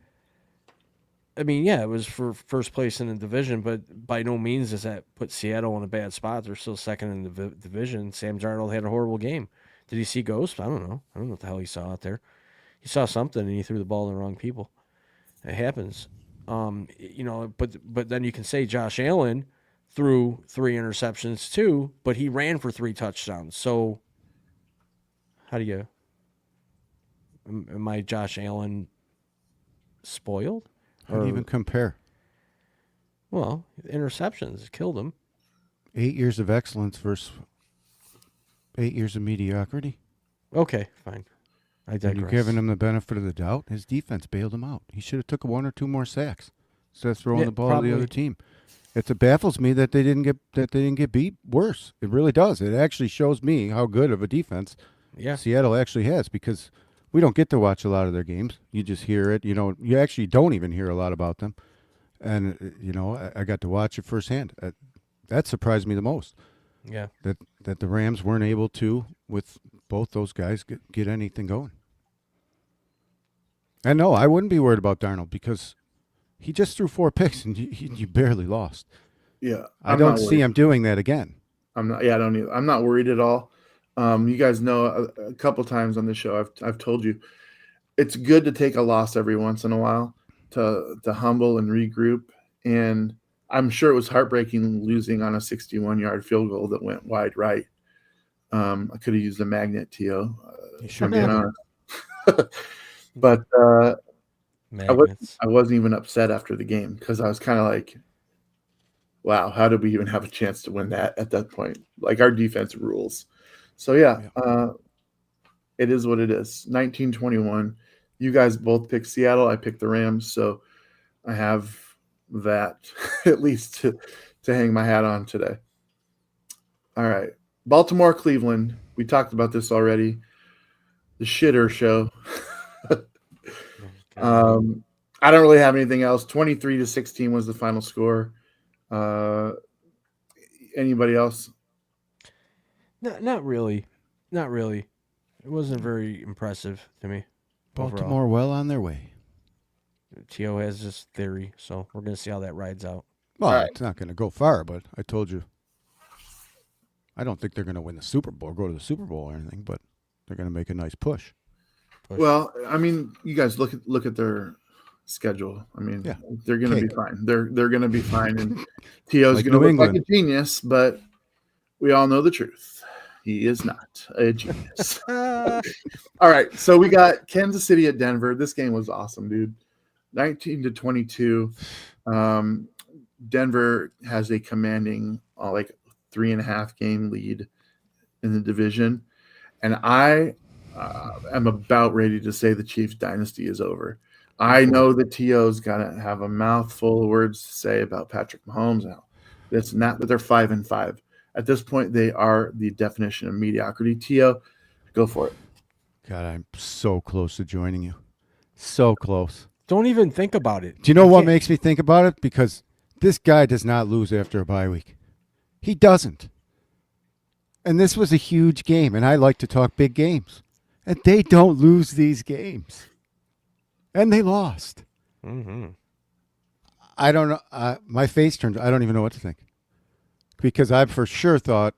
I mean, yeah, it was for first place in the division, but by no means does that put Seattle in a bad spot. They're still second in the division. Sam Darnold had a horrible game. Did he see ghosts? I don't know. I don't know what the hell he saw out there. He saw something and he threw the ball to the wrong people. It happens. But then you can say Josh Allen threw 3 interceptions too, but he ran for 3 touchdowns. So how do you, am I Josh Allen spoiled? How do you even compare? Well, interceptions killed him. 8 years of excellence versus 8 years of mediocrity. Okay, fine. I digress. And you're giving him the benefit of the doubt. His defense bailed him out. He should have took 1 or 2 more sacks instead of throwing the ball to the other team. It baffles me that they didn't get beat worse. It really does. It actually shows me how good of a defense Seattle actually has, because we don't get to watch a lot of their games. You just hear it. You actually don't even hear a lot about them. And I got to watch it firsthand. That surprised me the most. Yeah. That the Rams weren't able to, with both those guys, get anything going. And no, I wouldn't be worried about Darnold, because he just threw 4 picks and you barely lost. Yeah. I don't see him doing that again. I'm not. Yeah, I don't either. I'm not worried at all. You guys know a couple times on the show I've told you it's good to take a loss every once in a while to humble and regroup. And I'm sure it was heartbreaking losing on a 61-yard field goal that went wide right. I could have used a magnet, Tio. But I wasn't even upset after the game, because I was kind of like, wow, how did we even have a chance to win that at that point? Like, our defense rules. So, it is what it is. 19-21. You guys both picked Seattle. I picked the Rams. So I have that at least to hang my hat on today. All right. Baltimore, Cleveland. We talked about this already. The shitter show. I don't really have anything else. 23-16 was the final score. Anybody else? No, not really. Not really. It wasn't very impressive to me. Baltimore well on their way. Tio has this theory, so we're going to see how that rides out. Well, It's not going to go far, but I told you. I don't think they're going to win the Super Bowl or go to the Super Bowl or anything, but they're going to make a nice push. Well, I mean, you guys look at their schedule. I mean, they're going to be fine. They're going to be fine, and Tio's going to look like a genius, but we all know the truth. He is not a genius. All right, so we got Kansas City at Denver. This game was awesome, dude. 19-22. Denver has a commanding 3.5 game lead in the division, and I am about ready to say the Chiefs dynasty is over. I know the T.O.'s got to have a mouthful of words to say about Patrick Mahomes now. That's not that they're 5-5. At this point, they are the definition of mediocrity. T.O., go for it. God, I'm so close to joining you. So close. Don't even think about it. Do you know what makes me think about it? Because this guy does not lose after a bye week. He doesn't. And this was a huge game, and I like to talk big games. And they don't lose these games. And they lost. Mm-hmm. I don't know. My face turned. I don't even know what to think. Because I for sure thought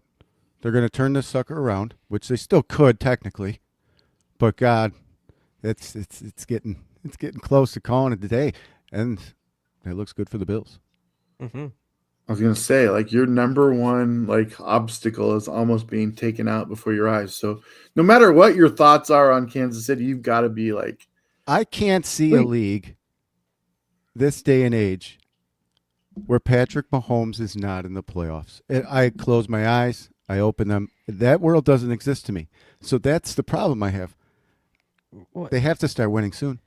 they're going to turn this sucker around, which they still could technically. But God, it's getting close to calling it today, and it looks good for the Bills. Mm-hmm. I was going to say, your number one obstacle is almost being taken out before your eyes. So no matter what your thoughts are on Kansas City, you've got to be I can't see a league this day and age where Patrick Mahomes is not in the playoffs. I close my eyes, I open them. That world doesn't exist to me. So that's the problem I have. What? They have to start winning soon.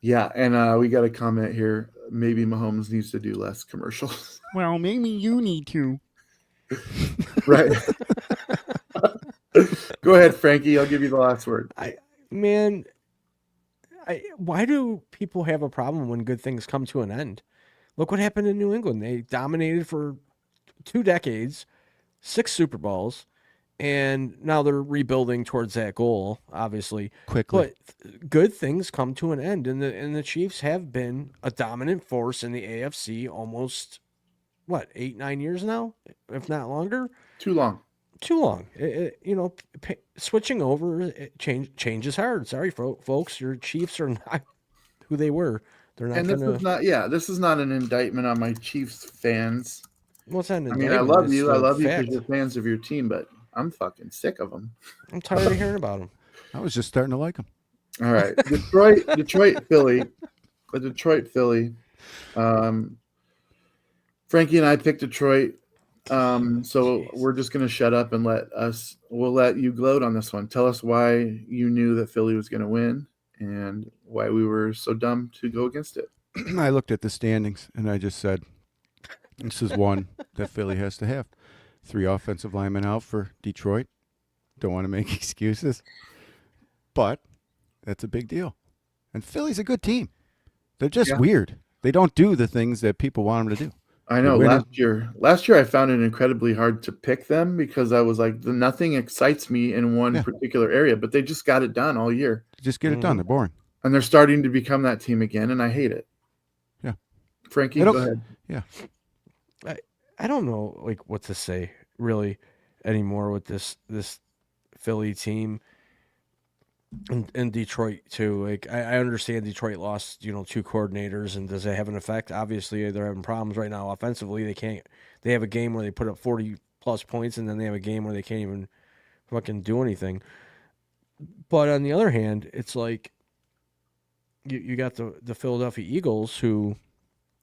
Yeah, and we got a comment here. Maybe Mahomes needs to do less commercials. Well, maybe you need to. Right. Go ahead, Frankie. I'll give you the last word. Man, why do people have a problem when good things come to an end? Look what happened in New England. They dominated for 2 decades, 6 Super Bowls, and now they're rebuilding towards that goal, obviously. Quickly. But good things come to an end, and the Chiefs have been a dominant force in the AFC almost 8-9 years now, if not longer. Too long. Too long. Switching over change is hard. Sorry, folks. Your Chiefs are not who they were. They're not. And this is not. Yeah, this is not an indictment on my Chiefs fans. What's that? I mean, I love you. I love you because you're fans of your team, but I'm fucking sick of them. I'm tired of hearing about them. I was just starting to like them. All right, Detroit, Philly, the Detroit, Philly. Frankie and I picked Detroit, so we're just gonna shut up and we'll let you gloat on this one. Tell us why you knew that Philly was gonna win and why we were so dumb to go against it. I looked at the standings and I just said, this is one that Philly has to have. 3 offensive linemen out for Detroit. Don't want to make excuses, but that's a big deal. And Philly's a good team. They're just weird. They don't do the things that people want them to do. I know. Last year I found it incredibly hard to pick them because I was like, nothing excites me in one particular area, but they just got it done all year. Just get it done. They're boring. And they're starting to become that team again, and I hate it. Yeah. Frankie, go ahead. Yeah. I don't know what to say really anymore with this Philly team and Detroit too. I understand Detroit lost 2 coordinators, and does it have an effect? Obviously they're having problems right now offensively. They have a game where they put up 40 plus points, and then they have a game where they can't even fucking do anything. But on the other hand, it's like you got the Philadelphia Eagles, who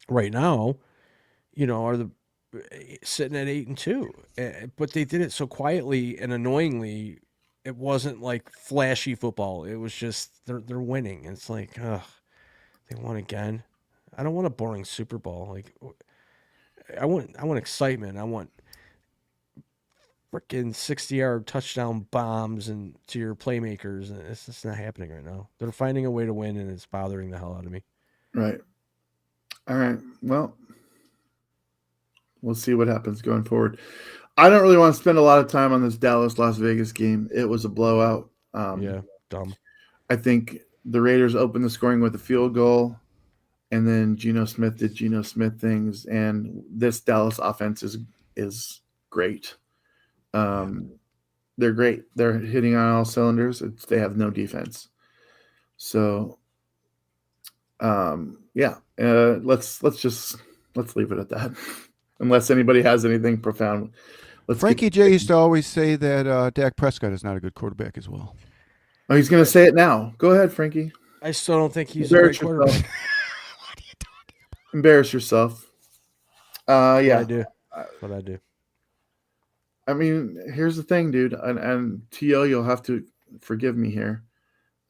right now are sitting at 8-2, but they did it so quietly and annoyingly. It wasn't like flashy football. It was just they're winning. It's like, ugh, they won again. I don't want a boring Super Bowl. I want excitement. I want freaking 60-yard touchdown bombs and to your playmakers, and it's just not happening right now. They're finding a way to win, and it's bothering the hell out of me. Right. All right. Well, we'll see what happens going forward. I don't really want to spend a lot of time on this Dallas-Las Vegas game. It was a blowout. Dumb. I think the Raiders opened the scoring with a field goal, and then Geno Smith did Geno Smith things, and this Dallas offense is great. They're great. They're hitting on all cylinders. They have no defense. So, let's leave it at that. Unless anybody has anything profound. Frankie J used to always say that Dak Prescott is not a good quarterback as well. Oh, he's going to say it now. Go ahead, Frankie. I still don't think he's a great quarterback. What are you talking about? Embarrass yourself. Yeah. I do. What I do. I mean, here's the thing, dude. And T.O., you'll have to forgive me here.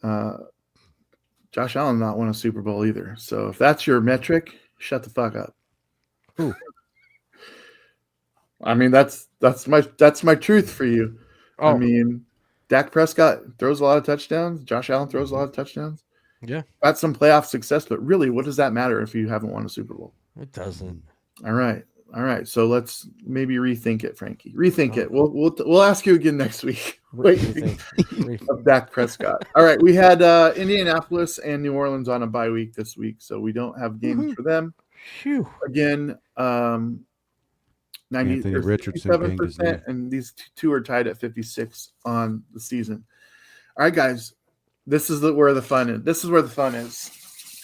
Josh Allen not won a Super Bowl either. So if that's your metric, shut the fuck up. Who? I mean, that's my truth for you. Oh. I mean, Dak Prescott throws a lot of touchdowns. Josh Allen throws a lot of touchdowns. Yeah. Got some playoff success, but really, what does that matter if you haven't won a Super Bowl? It doesn't. All right. So let's maybe rethink it, Frankie. Rethink it. We'll ask you again next week. Wait, of Dak Prescott. All right. We had Indianapolis and New Orleans on a bye week this week, so we don't have games for them. Phew. Again, 97%, and these two are tied at 56 on the season. All right, guys, this is where the fun is. This is where the fun is.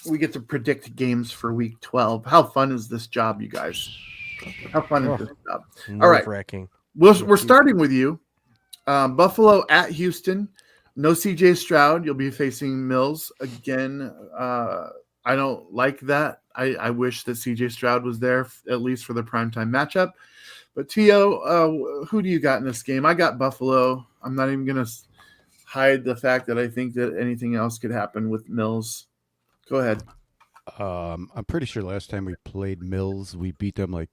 We get to predict games for week 12. How fun is this job, you guys? How fun is this job? All right, we're starting with you. Buffalo at Houston. No CJ Stroud. You'll be facing Mills again. I don't like that. I wish that CJ Stroud was there at least for the primetime matchup. But T.O., who do you got in this game? I got Buffalo. I'm not even going to hide the fact that I think that anything else could happen with Mills. Go ahead. I'm pretty sure last time we played Mills, we beat them like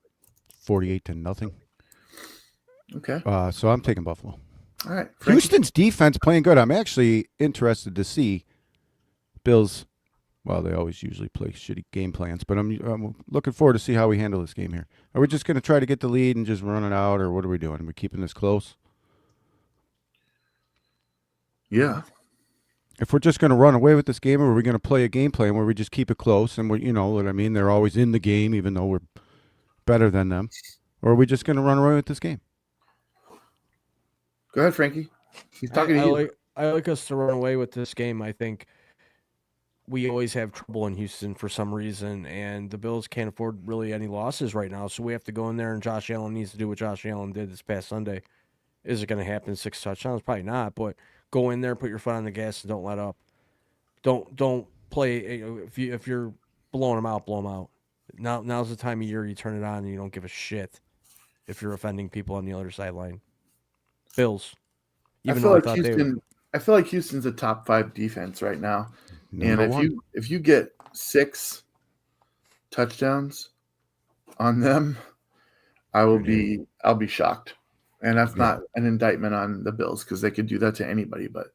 48-0. Okay. So I'm taking Buffalo. All right. Frankie? Houston's defense playing good. I'm actually interested to see Bills. Well, they always usually play shitty game plans, but I'm looking forward to see how we handle this game here. Are we just going to try to get the lead and just run it out, or what are we doing? Are we keeping this close? Yeah. If we're just going to run away with this game, or are we going to play a game plan where we just keep it close and you know what I mean? They're always in the game, even though we're better than them. Or are we just going to run away with this game? Go ahead, Frankie. He's talking to you. I like us to run away with this game. I think we always have trouble in Houston for some reason, and the Bills can't afford really any losses right now. So we have to go in there, and Josh Allen needs to do what Josh Allen did this past Sunday. Is it going to happen? 6 touchdowns? Probably not. But go in there, put your foot on the gas, and don't let up. Don't play. If you're blowing them out, blow them out. Now's the time of year you turn it on and you don't give a shit if you're offending people on the other sideline. Bills. I feel like Houston's a top 5 defense right now. And if you get 6 touchdowns on them, I'll be shocked. And that's not an indictment on the Bills because they could do that to anybody. But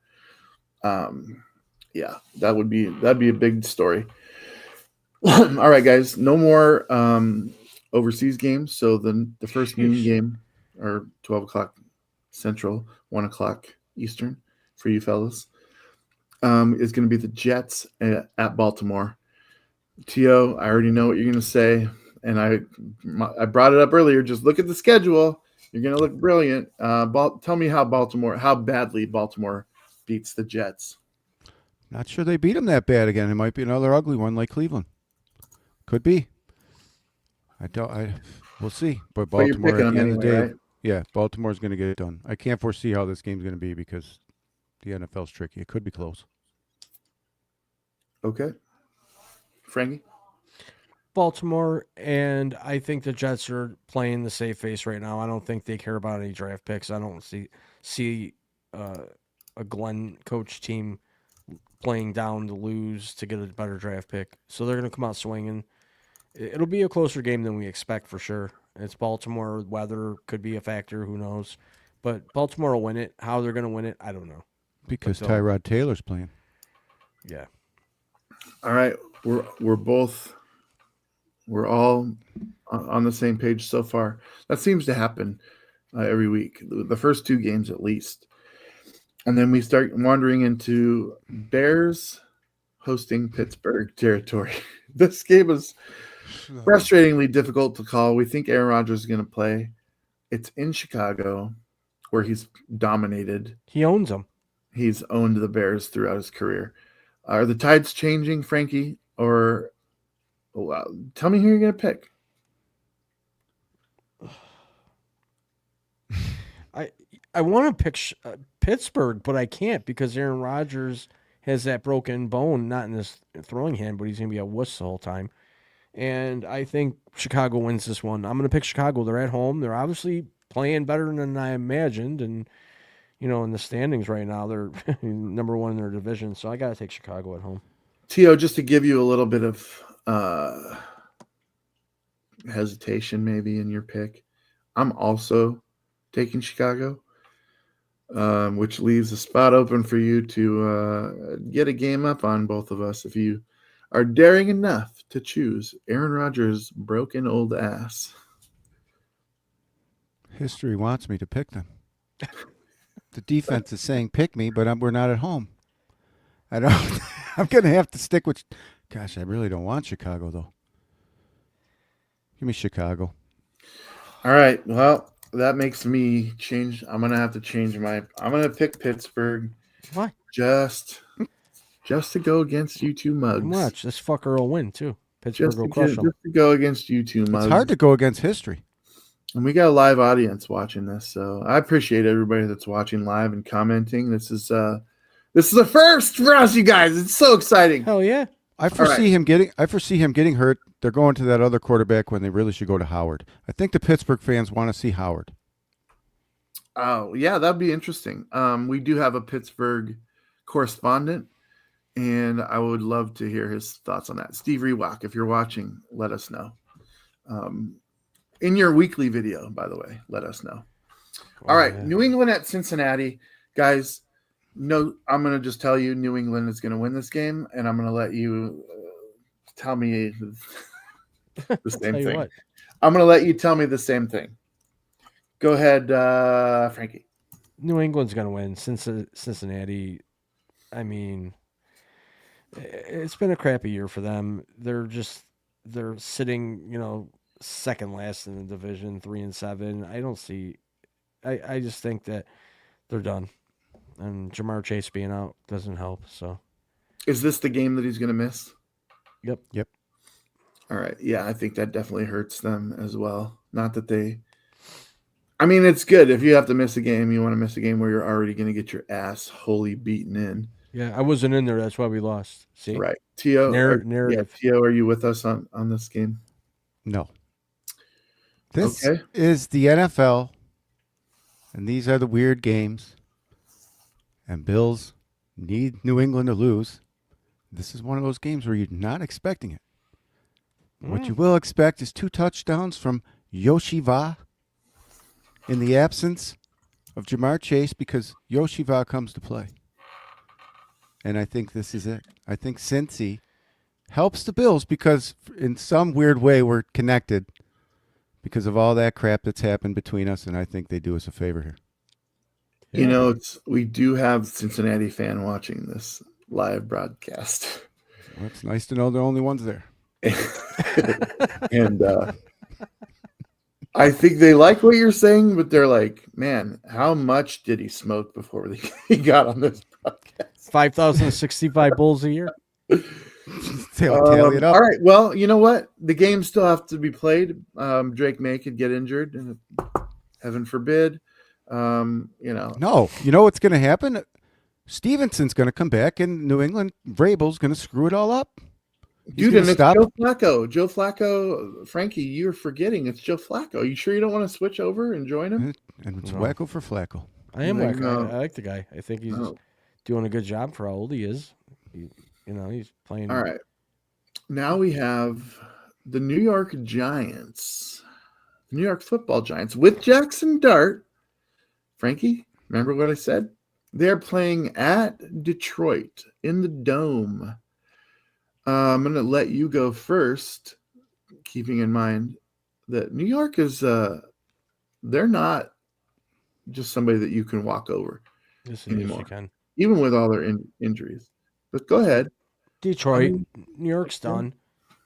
that'd be a big story. All right, guys, no more overseas games. So the first noon game, or 12 o'clock Central, 1 o'clock Eastern for you fellas, is going to be the Jets at Baltimore. T.O., I already know what you're going to say, and I brought it up earlier. Just look at the schedule. You're going to look brilliant. Tell me how badly Baltimore beats the Jets. Not sure they beat them that bad again. It might be another ugly one like Cleveland. Could be. We'll see. But Baltimore at the end of the day, right? Yeah, Baltimore's going to get it done. I can't foresee how this game's going to be because the NFL's tricky. It could be close. Okay. Frankie? Baltimore, and I think the Jets are playing the safe face right now. I don't think they care about any draft picks. I don't see a Glenn coach team playing down to lose to get a better draft pick. So they're going to come out swinging. It'll be a closer game than we expect for sure. It's Baltimore. Weather could be a factor. Who knows? But Baltimore will win it. How they're going to win it, I don't know. Because Tyrod Taylor's playing. Yeah. All right. We're all on the same page so far. That seems to happen every week. The first 2 games at least. And then we start wandering into Bears hosting Pittsburgh territory. This game is frustratingly difficult to call. We think Aaron Rodgers is going to play. It's in Chicago, where he's dominated. He owns them. He's owned the Bears throughout his career. Are the tides changing, Frankie? Or tell me who you're going to pick. I want to pick Pittsburgh, but I can't because Aaron Rodgers has that broken bone, not in his throwing hand, but he's going to be a wuss the whole time. And I think Chicago wins this one. I'm going to pick Chicago. They're at home. They're obviously playing better than I imagined. And, in the standings right now, they're number 1 in their division. So I got to take Chicago at home. T.O., just to give you a little bit of hesitation maybe in your pick, I'm also taking Chicago, which leaves a spot open for you to get a game up on both of us if you are daring enough to choose Aaron Rodgers' broken old ass. History wants me to pick them. The defense is saying pick me, but we're not at home. I'm going to have to stick with. Gosh, I really don't want Chicago though. Give me Chicago. All right. Well, that makes me change. I'm going to have to change I'm going to pick Pittsburgh. Why? Just to go against you two mugs. Watch, this fucker will win too. Pittsburgh will crush them. Just to go against you two mugs. It's hard to go against history. And we got a live audience watching this, so I appreciate everybody that's watching live and commenting. This is a first for us, you guys. It's so exciting. Hell yeah! I foresee him getting hurt. They're going to that other quarterback when they really should go to Howard. I think the Pittsburgh fans want to see Howard. Oh yeah, that'd be interesting. We do have a Pittsburgh correspondent, and I would love to hear his thoughts on that. Steve Rewalk, if you're watching, let us know. In your weekly video, by the way, let us know. All right, yeah. New England at Cincinnati. Guys, no, I'm going to just tell you New England is going to win this game, and I'm going to let you tell me the same Tell you thing. what. I'm going to let you tell me the same thing. Go ahead, Frankie. New England's going to win. Cincinnati, I mean, it's been a crappy year for them. They're sitting, second last in the division, 3-7. I don't see. I just think that they're done, and Jamar Chase being out doesn't help. So, is this the game that he's going to miss? Yep. All right. Yeah, I think that definitely hurts them as well. Not that they. I mean, it's good if you have to miss a game. You want to miss a game where you're already going to get your ass wholly beaten in. Yeah, I wasn't in there. That's why we lost. See, right? Tio, narrative. Yeah, Tio, are you with us on this game? No. This Okay. is the NFL, and these are the weird games. And Bills need New England to lose. This is one of those games where you're not expecting it. What you will expect is 2 touchdowns from Yoshiva in the absence of Jamar Chase because Yoshiva comes to play. And I think this is it. I think Cincy helps the Bills because in some weird way we're connected because of all that crap that's happened between us, and I think they do us a favor here. Yeah. We do have Cincinnati fan watching this live broadcast. Well, it's nice to know they're the only ones there. And I think they like what you're saying, but they're like, man, how much did he smoke before he got on this podcast? 5,065 Bulls a year. Tally it up. All right. Well, you know what? The games still have to be played. Drake May could get injured, and heaven forbid. No. You know what's going to happen? Stevenson's going to come back, and New England Vrabel's going to screw it all up. Dude, and it's Joe Flacco. Joe Flacco, Frankie, you're forgetting it's Joe Flacco. You sure you don't want to switch over and join him? And it's wacko for Flacco. I am wacko. I like the guy. I think he's doing a good job for how old he is. He's playing. All right. Now we have the New York Giants, New York Football Giants with Jackson Dart. Frankie, remember what I said? They're playing at Detroit in the Dome. I'm going to let you go first, keeping in mind that New York is they're not just somebody that you can walk over anymore, even with all their injuries. But go ahead. Detroit, New York's done.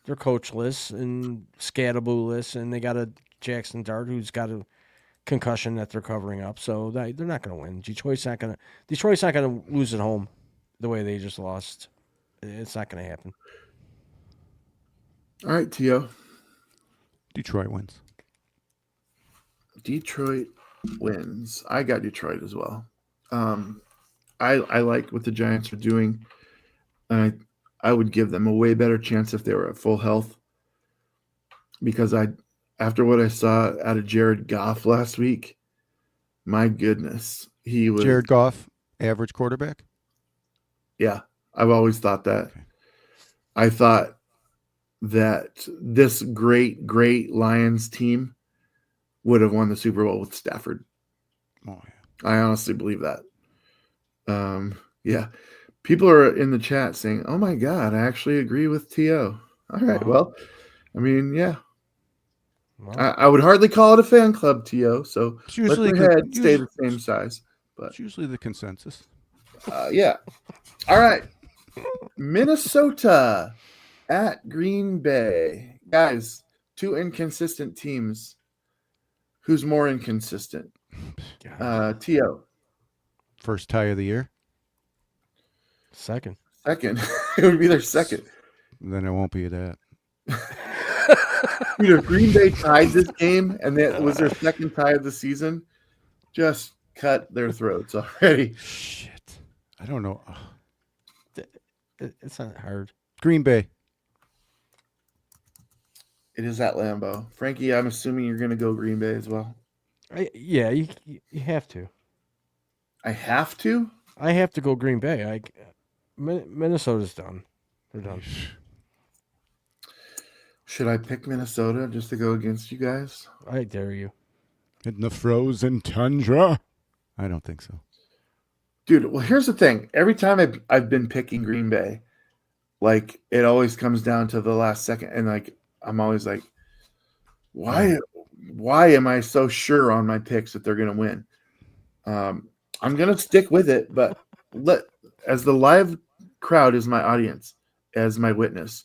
They're coachless and scatterbooless, and they got a Jackson Dart who's got a concussion that they're covering up. So they're not going to win. Detroit's not going to lose at home the way they just lost. It's not going to happen. All right, Tio. Detroit wins. Detroit wins. I got Detroit as well. I like what the Giants are doing. I would give them a way better chance if they were at full health. Because after what I saw out of Jared Goff last week, my goodness, he was Jared Goff, average quarterback. Yeah, I've always thought that. Okay. I thought that this great Lions team would have won the Super Bowl with Stafford. Oh, yeah. I honestly believe that. Yeah. People are in the chat saying, oh, my God, I actually agree with T.O. All right, well, I mean, yeah. Wow. I would hardly call it a fan club, T.O., so let your head stay the same size. But it's usually the consensus. Yeah. All right. Minnesota at Green Bay. Guys, 2 inconsistent teams. Who's more inconsistent? T.O. First tie of the year? Second. It would be their second. Then it won't be that. Dude, if Green Bay tied this game and that was their second tie of the season, just cut their throats already. Shit. I don't know. It's not hard. Green Bay. It is at Lambeau. Frankie, I'm assuming you're going to go Green Bay as well. Yeah, you have to. I have to? I have to go Green Bay. Minnesota's done. They're done. Should I pick Minnesota just to go against you guys? I dare you. In the frozen tundra? I don't think so. Dude, well, here's the thing. Every time I've been picking Green Bay, like it always comes down to the last second, and like I'm always like, why am I so sure on my picks that they're gonna win? I'm gonna stick with it, but as the live crowd is my audience, as my witness.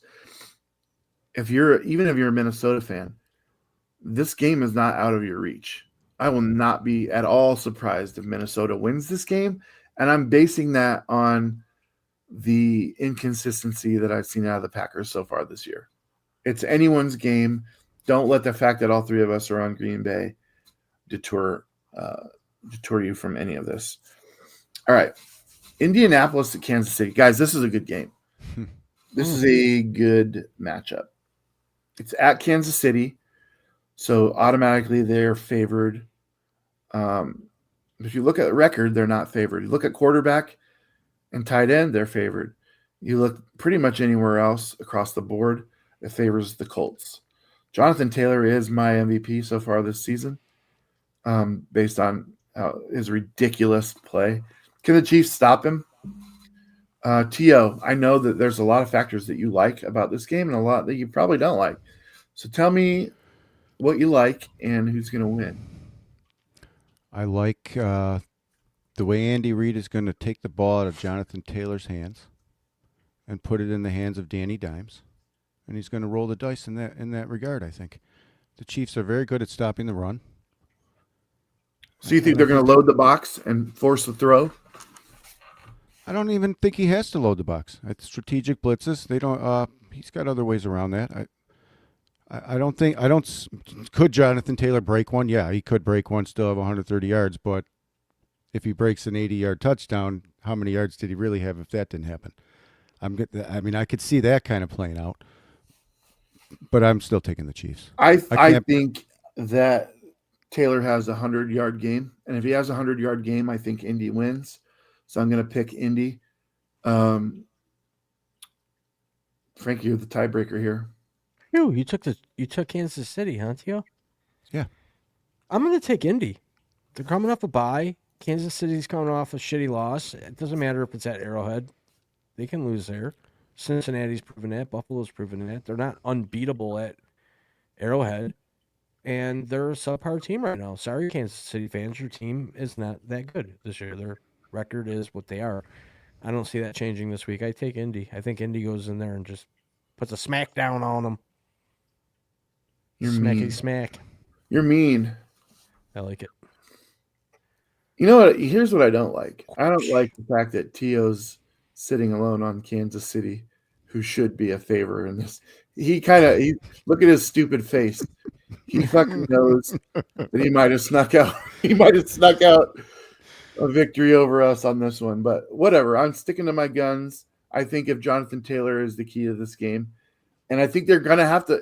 If you're a Minnesota fan, this game is not out of your reach. I will not be at all surprised if Minnesota wins this game, and I'm basing that on the inconsistency that I've seen out of the Packers so far this year. It's anyone's game. Don't let the fact that all three of us are on Green Bay deter you from any of this. All right. Indianapolis at Kansas City. Guys, this is a good game. This is a good matchup. It's at Kansas City, so automatically they're favored. If you look at the record, they're not favored. You look at quarterback and tight end, they're favored. You look pretty much anywhere else across the board, it favors the Colts. Jonathan Taylor is my MVP so far this season, based on his ridiculous play. Can the Chiefs stop him? T.O., I know that there's a lot of factors that you like about this game and a lot that you probably don't like. So tell me what you like and who's going to win. I like the way Andy Reid is going to take the ball out of Jonathan Taylor's hands and put it in the hands of Danny Dimes, and he's going to roll the dice in that regard. I think the Chiefs are very good at stopping the run. So you think they're going to load the box and force the throw? I don't even think he has to load the box. It's strategic blitzes. They don't. He's got other ways around that. I don't think. Could Jonathan Taylor break one? Yeah, he could break one. Still have 130 yards. But if he breaks an 80-yard touchdown, how many yards did he really have if that didn't happen? I could see that kind of playing out. But I'm still taking the Chiefs. I think that Taylor has a 100-yard game, and if he has a 100-yard game, I think Indy wins. So I'm going to pick Indy. Frankie, you're the tiebreaker here. Phew, you took Kansas City, huh, Tio? Yeah. I'm going to take Indy. They're coming off a bye. Kansas City's coming off a shitty loss. It doesn't matter if it's at Arrowhead. They can lose there. Cincinnati's proven that. Buffalo's proven that. They're not unbeatable at Arrowhead. And they're a subpar team right now. Sorry, Kansas City fans. Your team is not that good this year. Their record is what they are. I don't see that changing this week. I take Indy. I think Indy goes in there and just puts a smack down on them. You're Smacky mean. smack. You're mean. I like it. You know what? Here's what I don't like. I don't like the fact that T.O.'s sitting alone on Kansas City, who should be a favor in this. He look at his stupid face. He fucking knows that he might have snuck out. He might have snuck out a victory over us on this one, but whatever. I'm sticking to my guns. I think if Jonathan Taylor is the key to this game, and I think they're gonna have to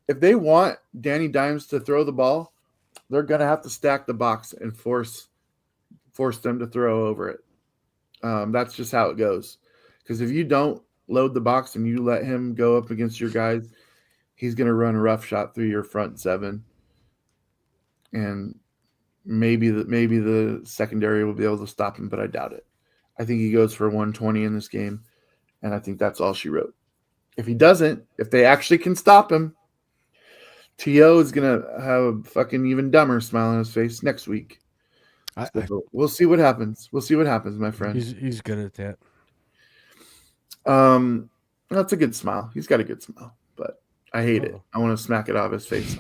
if they want Danny Dimes to throw the ball, they're gonna have to stack the box and force them to throw over it. That's just how it goes. Because if you don't load the box and you let him go up against your guys, he's gonna run a rough shot through your front seven, and maybe the secondary will be able to stop him, but I doubt it. I think he goes for 120 in this game, and I think that's all she wrote. If he doesn't, if they actually can stop him, T.O. is going to have a fucking even dumber smile on his face next week. We'll see what happens. We'll see what happens, my friend. He's good at that. That's a good smile. He's got a good smile, but I hate it. I want to smack it off his face.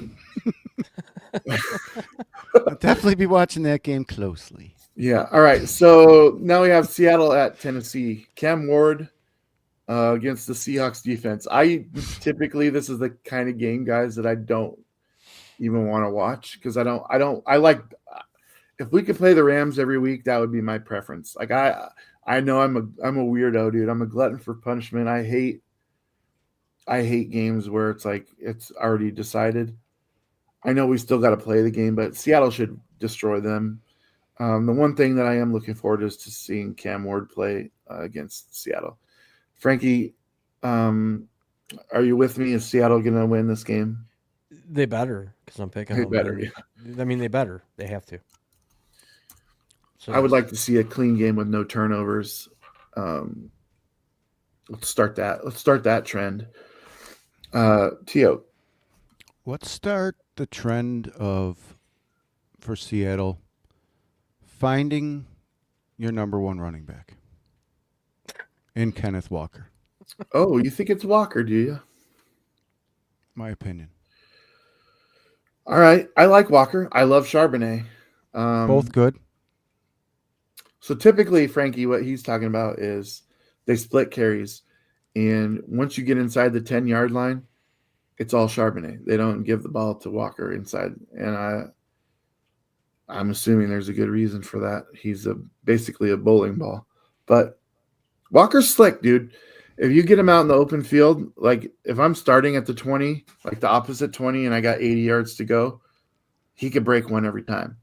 I'll definitely be watching that game closely. Yeah. All right. So now we have Seattle at Tennessee. Cam Ward against the Seahawks defense. Typically this is the kind of game, guys, that I don't even want to watch because I like if we could play the Rams every week, that would be my preference. Like I know I'm a weirdo, dude. I'm a glutton for punishment. I hate games where it's like it's already decided. I know we still got to play the game, but Seattle should destroy them. The one thing that I am looking forward to is to seeing Cam Ward play against Seattle. Frankie, are you with me? Is Seattle going to win this game? They better, because I'm picking They them. better, I mean, they better. They have to. So I would like to see a clean game with no turnovers. Let's start that. Let's start that trend. Tio. Let's start the trend for Seattle finding your number one running back in Kenneth Walker. Oh, you think it's Walker, do you? My opinion. All right. I like Walker. I love Charbonnet. Both good. So typically, Frankie, what he's talking about is they split carries. And once you get inside the 10-yard line, it's all Charbonnet. They don't give the ball to Walker inside. And I'm assuming there's a good reason for that. He's basically a bowling ball. But Walker's slick, dude. If you get him out in the open field, like if I'm starting at the 20, like the opposite 20, and I got 80 yards to go, he could break one every time.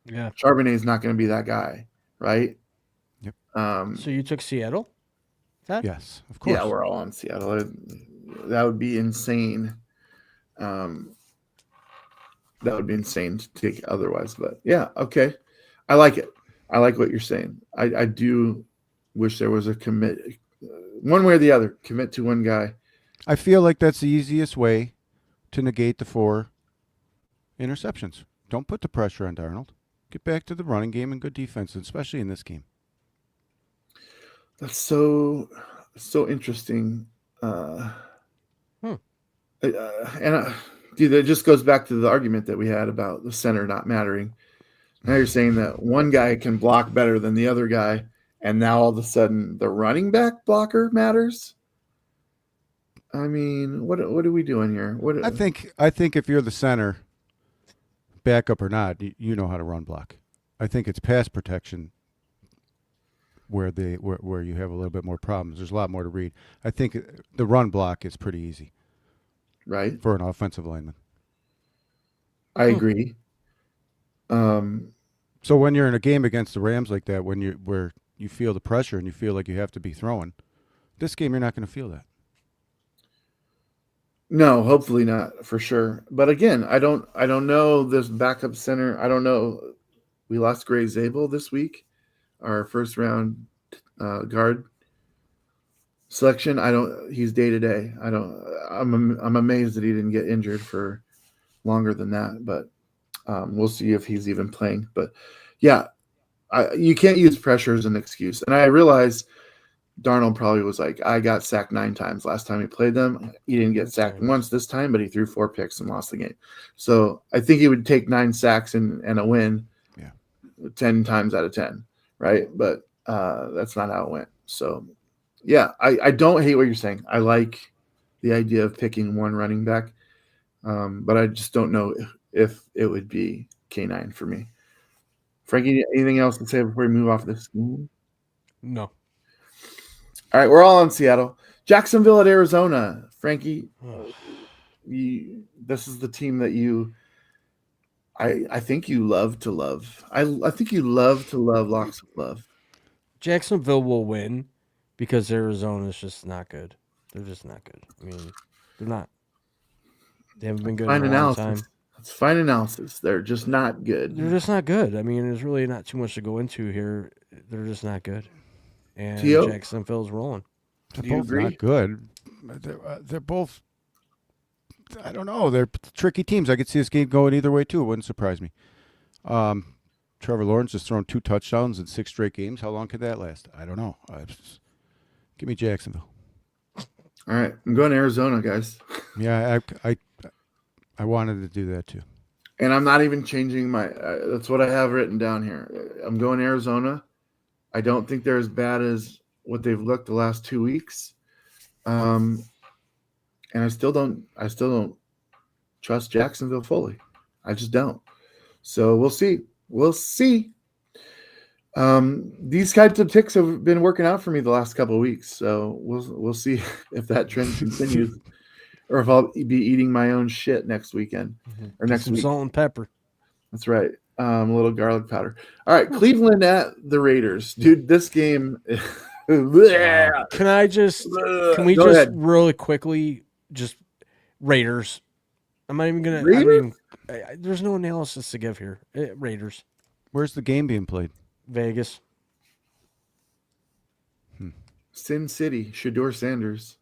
Yeah. Charbonnet is not going to be that guy, right? Yep. So you took Seattle? That? Yes, of course. Yeah, we're all on Seattle. That would be insane. That would be insane to take otherwise. But yeah, okay. I like it. I like what you're saying. I do wish there was a commit, one way or the other, commit to one guy. I feel like that's the easiest way to negate the 4 interceptions. Don't put the pressure on Darnold. Get back to the running game and good defense, especially in this game. That's so interesting. Dude, it just goes back to the argument that we had about the center not mattering. Now you're saying that one guy can block better than the other guy, and now all of a sudden the running back blocker matters. I mean, what are we doing here? I think if you're the center, backup or not, you know how to run block. I think it's pass protection where you have a little bit more problems. There's a lot more to read. I think the run block is pretty easy, right, for an offensive lineman. I agree. So when you're in a game against the Rams like that, where you feel the pressure and you feel like you have to be throwing, this game you're not going to feel that. No, hopefully not, for sure. But again, I don't know this backup center. I don't know. We lost Gray Zabel this week, our first round guard selection. He's day to day. I'm amazed that he didn't get injured for longer than that, but we'll see if he's even playing. But yeah, you can't use pressure as an excuse. And I realize Darnold probably was like, I got sacked 9 times last time he played them. He didn't get sacked once this time, but he threw 4 picks and lost the game. So I think he would take 9 sacks and a win 10 times out of 10, right? But that's not how it went. So, yeah, I don't hate what you're saying. I like the idea of picking one running back, but I just don't know if it would be K9 for me. Frankie, anything else to say before we move off this? No. All right, we're all on Seattle. Jacksonville at Arizona. Frankie, this is the team that I think you love to love. I think you love to love locks of love. Jacksonville will win because Arizona's just not good. They're just not good. I mean, they're not. They haven't been good in a long time. It's fine analysis. They're just not good. They're just not good. I mean, there's really not too much to go into here. They're just not good. And Tio? Jacksonville's rolling. They're Do you both agree? not good. They're both. I don't know. They're tricky teams. I could see this game going either way too. It wouldn't surprise me. Trevor Lawrence has thrown 2 touchdowns in 6 straight games. How long could that last? I don't know. Give me Jacksonville. All right, I'm going to Arizona, guys. Yeah, I wanted to do that too. And I'm not even changing my that's what I have written down here. I'm going Arizona. I don't think they're as bad as what they've looked the last 2 weeks. And I still don't trust Jacksonville fully. I just don't. So we'll see. These types of ticks have been working out for me the last couple of weeks. So we'll see if that trend continues, or if I'll be eating my own shit next weekend or next week. Salt and pepper. That's right. A little garlic powder. All right, Cleveland at the Raiders, dude. This game. Bleh. Can we Go just ahead. really quickly just Raiders? I'm not even gonna. I don't Raiders? even. There's no analysis to give here. Raiders, Where's the game being played? Vegas. Sin City, Shador Sanders.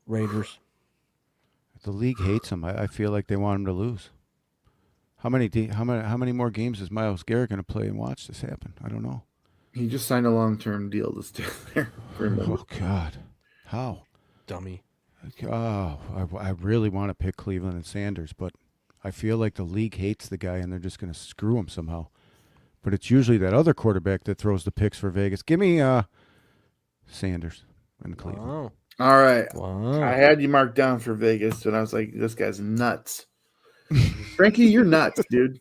Raiders. The league hates him. I feel like they want him to lose. How many more games is Myles Garrett going to play and watch this happen? I don't know. He just signed a long-term deal to stay there. Oh God, how? Dummy. Oh, I really want to pick Cleveland and Sanders, but I feel like the league hates the guy and they're just going to screw him somehow. But it's usually that other quarterback that throws the picks for Vegas. Give me Sanders and Cleveland. Wow. All right. Wow. I had you marked down for Vegas, and I was like, this guy's nuts. Frankie, you're nuts, dude.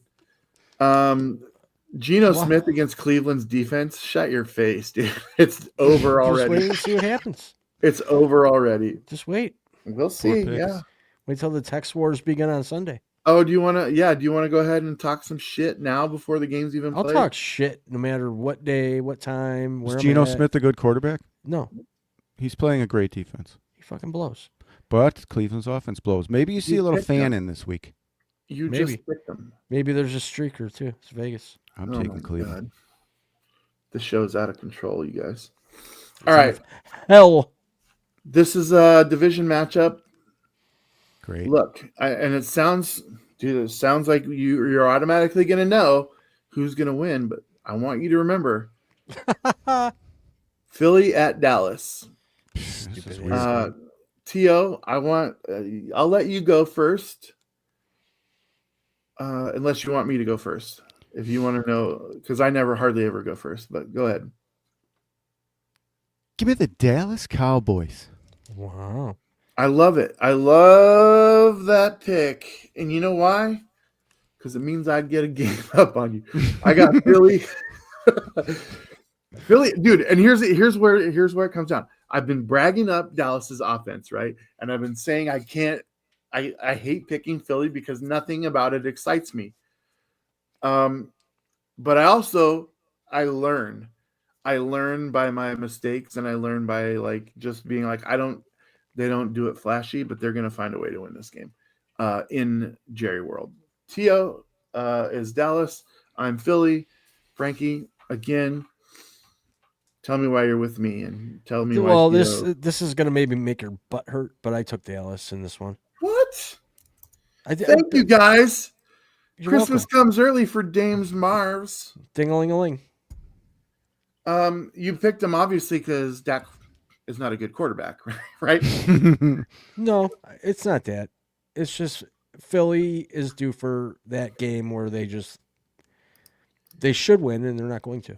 Geno Smith against Cleveland's defense. Shut your face, dude. It's over Just already. wait and see what happens. It's over already. Just wait. We'll see. picks. Yeah. Wait till the text wars begin on Sunday. Oh, do you want to? Yeah. Do you want to go ahead and talk some shit now before the game's even I'll played? talk shit no matter what day, what time, where Is I'm Geno at. Smith a good quarterback? No, He's playing a great defense. he fucking blows. But Cleveland's offense blows. Maybe you see You a little picked fan him. in this week. You Maybe. just picked them. Maybe there's a streaker too. It's Vegas. I'm Oh taking my Cleveland. God. The show's out of control, you guys. All right. Hell. This is a division matchup. Great. Look, and it sounds, dude, it sounds like you're automatically going to know who's going to win, but I want you to remember Philly at Dallas. This is Stupid weird. T.O., I'll let you go first, unless you want me to go first. If you want to know, because I never hardly ever go first, but go ahead. Give me the Dallas Cowboys. Wow. I love it. I love that pick. And you know why? Because it means I'd get a game up on you. I got Philly. Philly, dude, and here's where it comes down. I've been bragging up Dallas's offense, right? And I've been saying I hate picking Philly because nothing about it excites me. But I learn. I learn by my mistakes, and I learn by like just being like, they don't do it flashy, but they're gonna find a way to win this game. In Jerry World. Tio is Dallas. I'm Philly. Frankie, again, tell me why you're with me and tell me why. Well, Tio... this is gonna maybe make your butt hurt, but I took Dallas in this one. What? Thank Thank you guys. You're Christmas welcome. comes early for Dames Marvs. Ding-a-ling-a-ling. You picked him obviously because Dak is not a good quarterback, right? No, it's not that. It's just Philly is due for that game where they should win and they're not going to.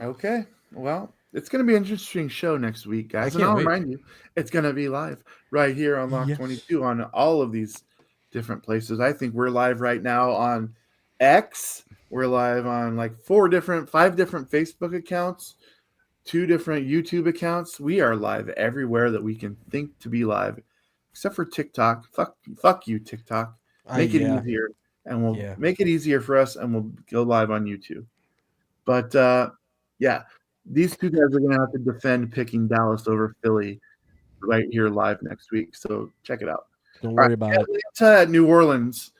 Okay. Well, it's going to be an interesting show next week, guys. And can't I'll wait. remind you, it's going to be live right here on Lock Yes. 22 on all of these different places. I think we're live right now on X. We're live on like 5 different Facebook accounts, 2 different YouTube accounts. We are live everywhere that we can think to be live, except for TikTok. Fuck you, TikTok. Make it easier, and we'll make it easier for us, and we'll go live on YouTube. But yeah, these two guys are going to have to defend picking Dallas over Philly right here live next week. So check it out. Don't worry about it. Atlanta at New Orleans.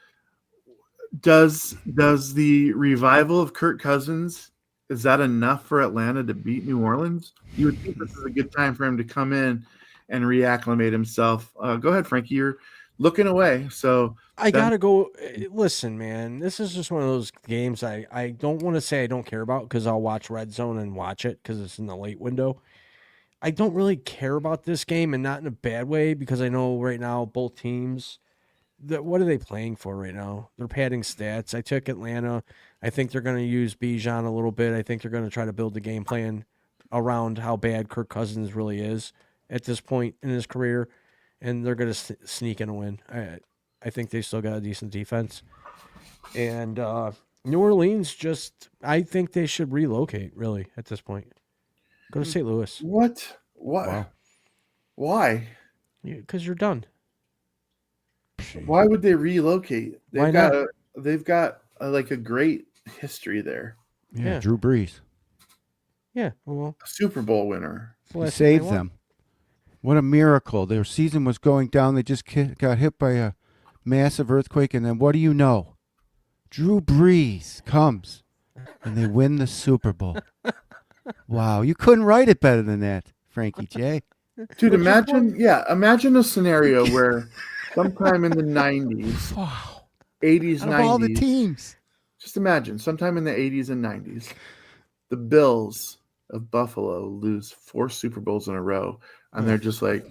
Does the revival of Kirk Cousins, is that enough for Atlanta to beat New Orleans? You would think this is a good time for him to come in and reacclimate himself. Go ahead, Frankie. You're looking away. So I got to go. Listen, man, this is just one of those games I don't want to say I don't care about because I'll watch Red Zone and watch it because it's in the late window. I don't really care about this game, and not in a bad way, because I know right now both teams, what are they playing for right now? They're padding stats. I took Atlanta. I think they're going to use Bijan a little bit. I think they're going to try to build the game plan around how bad Kirk Cousins really is at this point in his career, and they're going to sneak in a win. I think they still got a decent defense. And New Orleans, I think they should relocate, really, at this point. Go to St. Louis. What? Wow. Why? Because you're done. Why would they relocate? Why not? They've got like a great history there. Yeah, Yeah. Drew Brees. Yeah, well, A Super Bowl winner. it's the He last thing they saved want. them. What a miracle. Their season was going down. They just got hit by a massive earthquake, and then what do you know? Drew Brees comes, and they win the Super Bowl. Wow, you couldn't write it better than that, Frankie J. Dude, imagine a scenario where sometime in the 90s, Wow. 80s, Out of all the 90s, teams. just imagine sometime in the 80s and 90s, the Bills of Buffalo lose 4 Super Bowls in a row, and they're just like,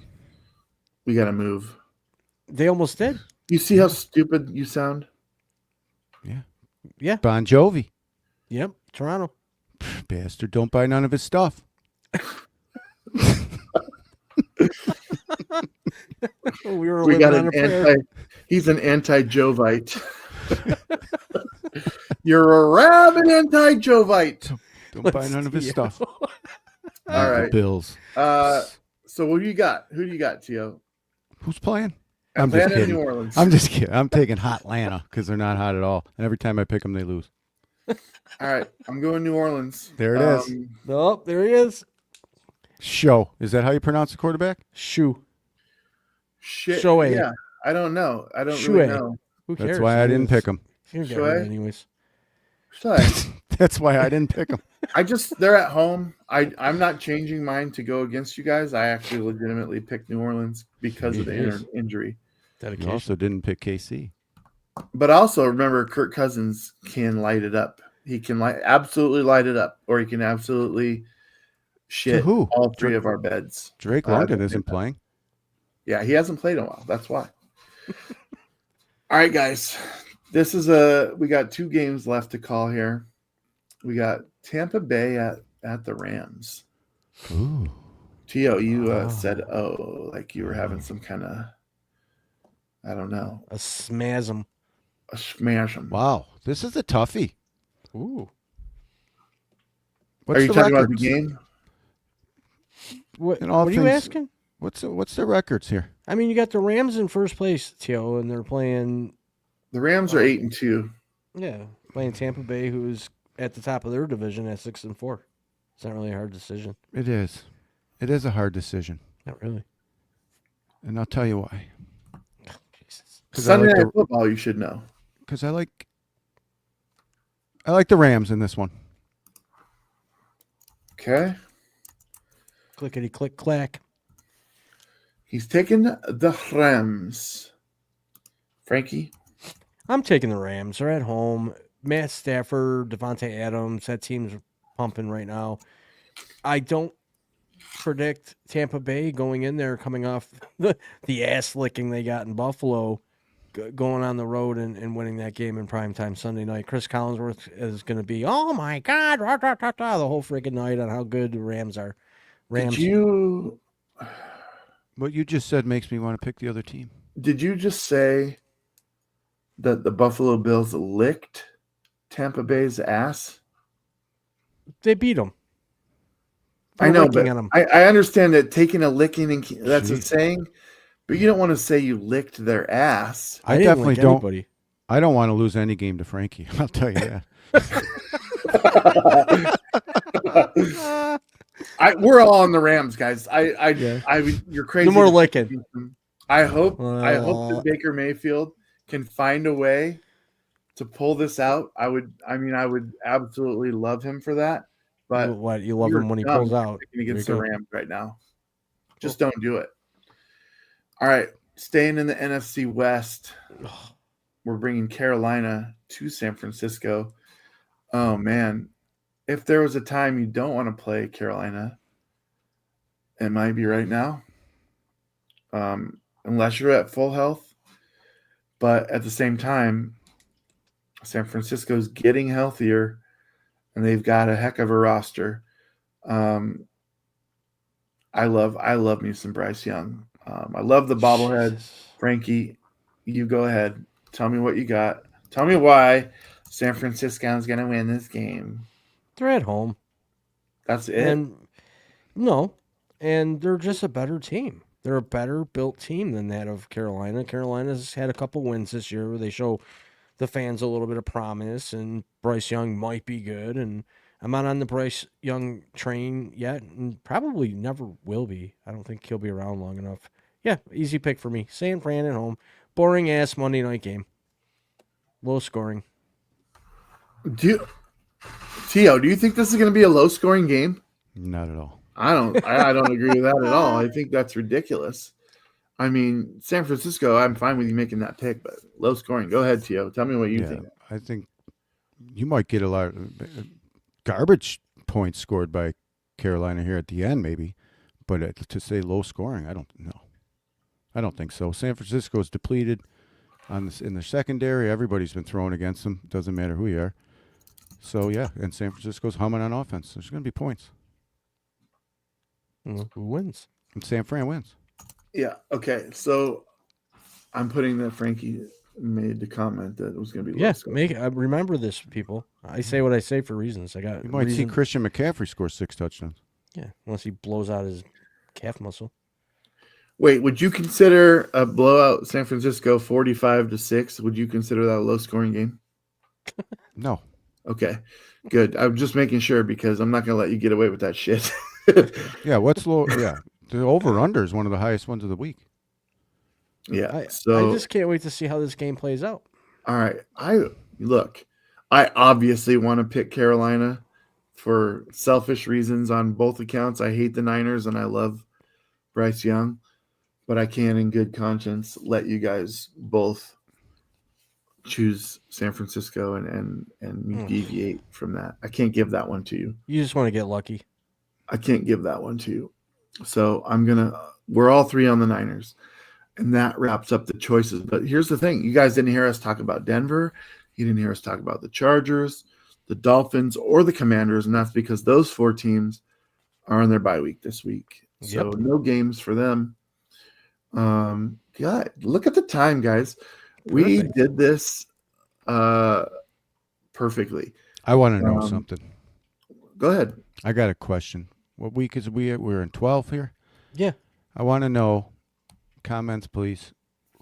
we got to move. They almost did. You see how stupid you sound? Yeah. Yeah. Bon Jovi. Yep. Toronto. Bastard, don't buy none of his stuff. We were We living got on an a prayer. he's an anti-Jovite. You're a rabid anti-Jovite. Don't buy none of his stuff. All The right. Bills. So what do you got? Who do you got, Tio? Who's playing? I'm just Atlanta, kidding. New Orleans. I'm just kidding. I'm taking Hot Atlanta because they're not hot at all. And every time I pick them, they lose. All right, I'm going New Orleans. There it is. Oh, there he is. Show. Is that how you pronounce the quarterback? Shoe. Shit. Shohei. Yeah, I don't know. I don't Shohei. really know. Who cares? That's why I didn't pick him. You're gonna get Shohei? rid anyways. Shohei. That's why I didn't pick him. They're at home. I'm not changing mine to go against you guys. I actually legitimately picked New Orleans because of the injury. You Dedication. also didn't pick KC. But also remember, Kirk Cousins can light it up. He can absolutely light it up, or he can absolutely shit who? all 3 of our beds. Drake London isn't playing. Yeah, he hasn't played in a while. That's why. All right, guys. We got 2 games left to call here. We got Tampa Bay at the Rams. Ooh. Tio, you said, like you were having some kind of, I don't know, A smasm. a smash 'em. Wow. This is a toughie. Ooh. Are you talking about the game? What, In all what are you things- asking? What's the records here? I mean, you got the Rams in first place, Tio, and they're playing, The Rams are 8-2. playing Tampa Bay, who's at the top of their division at 6-4. It's not really a hard decision. It is. It is a hard decision. Not really. And I'll tell you why. Jesus. Sunday Night Football, you should know. Because I like the Rams in this one. Okay. Clickety click clack. He's taking the Rams. Frankie? I'm taking the Rams. They're at home. Matt Stafford, Devontae Adams, that team's pumping right now. I don't predict Tampa Bay going in there, coming off the ass licking they got in Buffalo, going on the road and winning that game in primetime Sunday night. Chris Collinsworth is going to be, oh my God, rah, rah, rah, rah, the whole freaking night on how good the Rams are. Rams. What you just said makes me want to pick the other team. Did you just say that the Buffalo Bills licked Tampa Bay's ass? They beat them. I know, licking but at 'em. I understand that taking a licking, and that's a Jeez. saying, but you don't want to say you licked their ass. I I didn't definitely lick don't. anybody. I don't want to lose any game to Frankie. I'll tell you that. We're all on the Rams, guys. Yeah. You're crazy. No more licking. I hope that Baker Mayfield can find a way to pull this out. I would absolutely love him for that. But What, you love you're him when he dumb pulls out. picking against There the you go. Rams right now. Just don't do it. All right, staying in the NFC West, we're bringing Carolina to San Francisco. Oh man, if there was a time you don't want to play Carolina, it might be right now. Unless you're at full health, but at the same time, San Francisco's getting healthier, and they've got a heck of a roster. I love me some Bryce Young. I love the bobblehead. Jesus. Frankie, you go ahead. Tell me what you got. Tell me why San Francisco's going to win this game. They're at home. That's it. And they're just a better team. They're a better built team than that of Carolina. Carolina's had a couple wins this year where they show the fans a little bit of promise, and Bryce Young might be good. And I'm not on the Bryce Young train yet, and probably never will be. I don't think he'll be around long enough. Yeah, easy pick for me. San Fran at home. Boring ass Monday night game. Low scoring. Tio, do you think this is going to be a low scoring game? Not at all. I don't agree with that at all. I think that's ridiculous. I mean, San Francisco, I'm fine with you making that pick, but low scoring. Go ahead, Tio. Tell me what you think. I think you might get a lot of garbage points scored by Carolina here at the end, maybe. But to say low scoring, I don't know. I don't think so. San Francisco is depleted in the secondary. Everybody's been thrown against them. Doesn't matter who you are. So, yeah, and San Francisco's humming on offense. There's going to be points. Who wins? And San Fran wins. Yeah. Okay. So I'm putting that Frankie made the comment that it was going to be low scoring. Remember this, people. I say what I say for reasons. You might see Christian McCaffrey score 6 touchdowns. Yeah, unless he blows out his calf muscle. Wait, would you consider a blowout San Francisco 45-6? Would you consider that a low scoring game? No. Okay, good. I'm just making sure because I'm not going to let you get away with that shit. Yeah, what's low? Yeah, the over/under is one of the highest ones of the week. Yeah, I so just can't wait to see how this game plays out. all right, I obviously want to pick Carolina for selfish reasons on both accounts. I hate the Niners and I love Bryce Young, but I can, in good conscience, let you guys both choose San Francisco and deviate from that. I can't give that one to you. You just want to get lucky. I can't give that one to you. So we're all three on the Niners, and that wraps up the choices. But here's the thing. You guys didn't hear us talk about Denver. You didn't hear us talk about the Chargers, the Dolphins, or the Commanders, and that's because those 4 teams are on their bye week this week. So no games for them. God, look at the time, guys. We did this perfectly. I want to know something. Go ahead. I got a question. What week is we're in 12 here? Yeah. I want to know, comments please,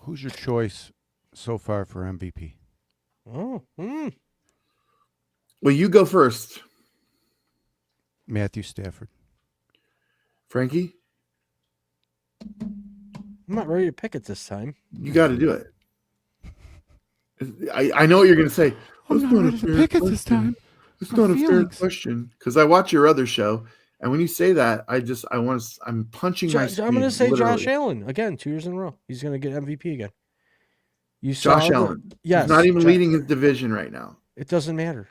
who's your choice so far for MVP? Oh. Well, you go first. Matthew Stafford. Frankie? I'm not ready to pick it this time. You got to do it. I know what you're going to say. I'm not ready to pick it this time. It's not a fair question because I watch your other show, and when you say that, I'm punching my screen. I'm going to say literally. Josh Allen again, 2 years in a row. He's going to get MVP again. Josh Allen. Yes. He's not even leading his division right now. It doesn't matter.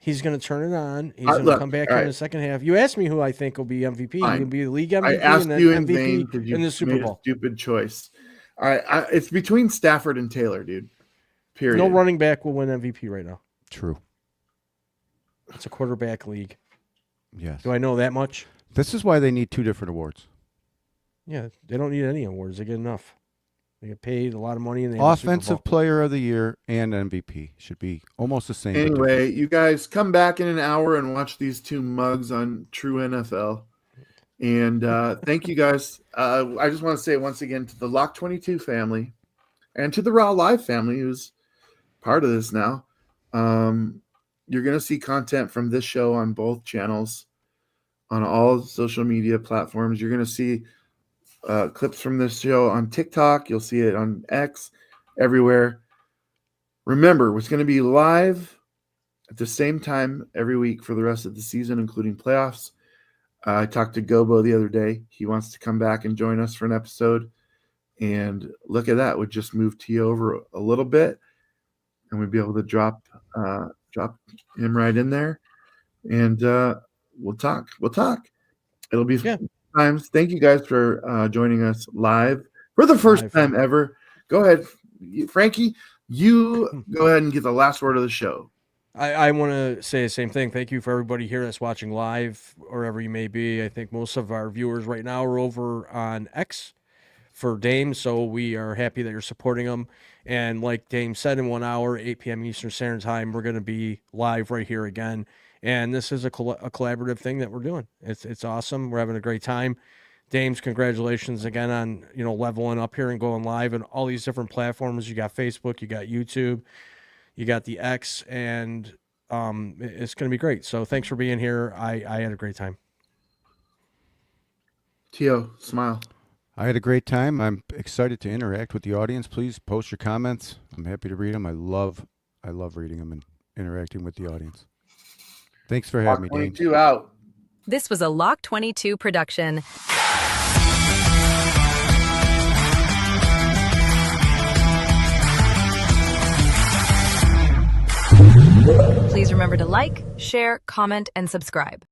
He's going to turn it on. He's going to come back in the second half. You asked me who I think will be MVP. He can be the league MVP I asked and then you in MVP vain because you in the Super made Bowl. a stupid choice. All right, it's between Stafford and Taylor, dude. Period. No running back will win MVP right now. True. It's a quarterback league. Yes. Do I know that much? This is why they need 2 different awards. Yeah, they don't need any awards. They get enough. They get paid a lot of money. And they Offensive Player of the Year and MVP should be almost the same. Anyway, you guys come back in an hour and watch these 2 mugs on True NFL. And thank you guys. I just want to say once again to the Lock 22 family and to the Raw Live family who's part of this now. You're going to see content from this show on both channels, on all social media platforms. You're going to see clips from this show on TikTok. You'll see it on X, everywhere. Remember, it's going to be live at the same time every week for the rest of the season, including playoffs. I talked to Gobo the other day. He wants to come back and join us for an episode. And look at that. We'd just move T over a little bit, and we'd be able to drop him right in there. And we'll talk. It'll be times. Thank you guys for joining us live for the first time ever. Go ahead, Frankie. You go ahead and get the last word of the show. I want to say the same thing. Thank you for everybody here that's watching live, wherever you may be. I think most of our viewers right now are over on X for Dame, so we are happy that you're supporting them. And like Dame said, in 1 hour, 8 p.m. Eastern Standard Time, we're going to be live right here again. And this is a collaborative thing that we're doing. It's awesome. We're having a great time. Dames, congratulations again on, leveling up here and going live and all these different platforms. You got Facebook, you got YouTube, you got the X, and it's going to be great. So thanks for being here. I had a great time. Tio, smile. I had a great time. I'm excited to interact with the audience. Please post your comments. I'm happy to read them. I love reading them and interacting with the audience. Thanks for having me, Dane. 22 out. This was a Lock 22 production. Please remember to like, share, comment, and subscribe.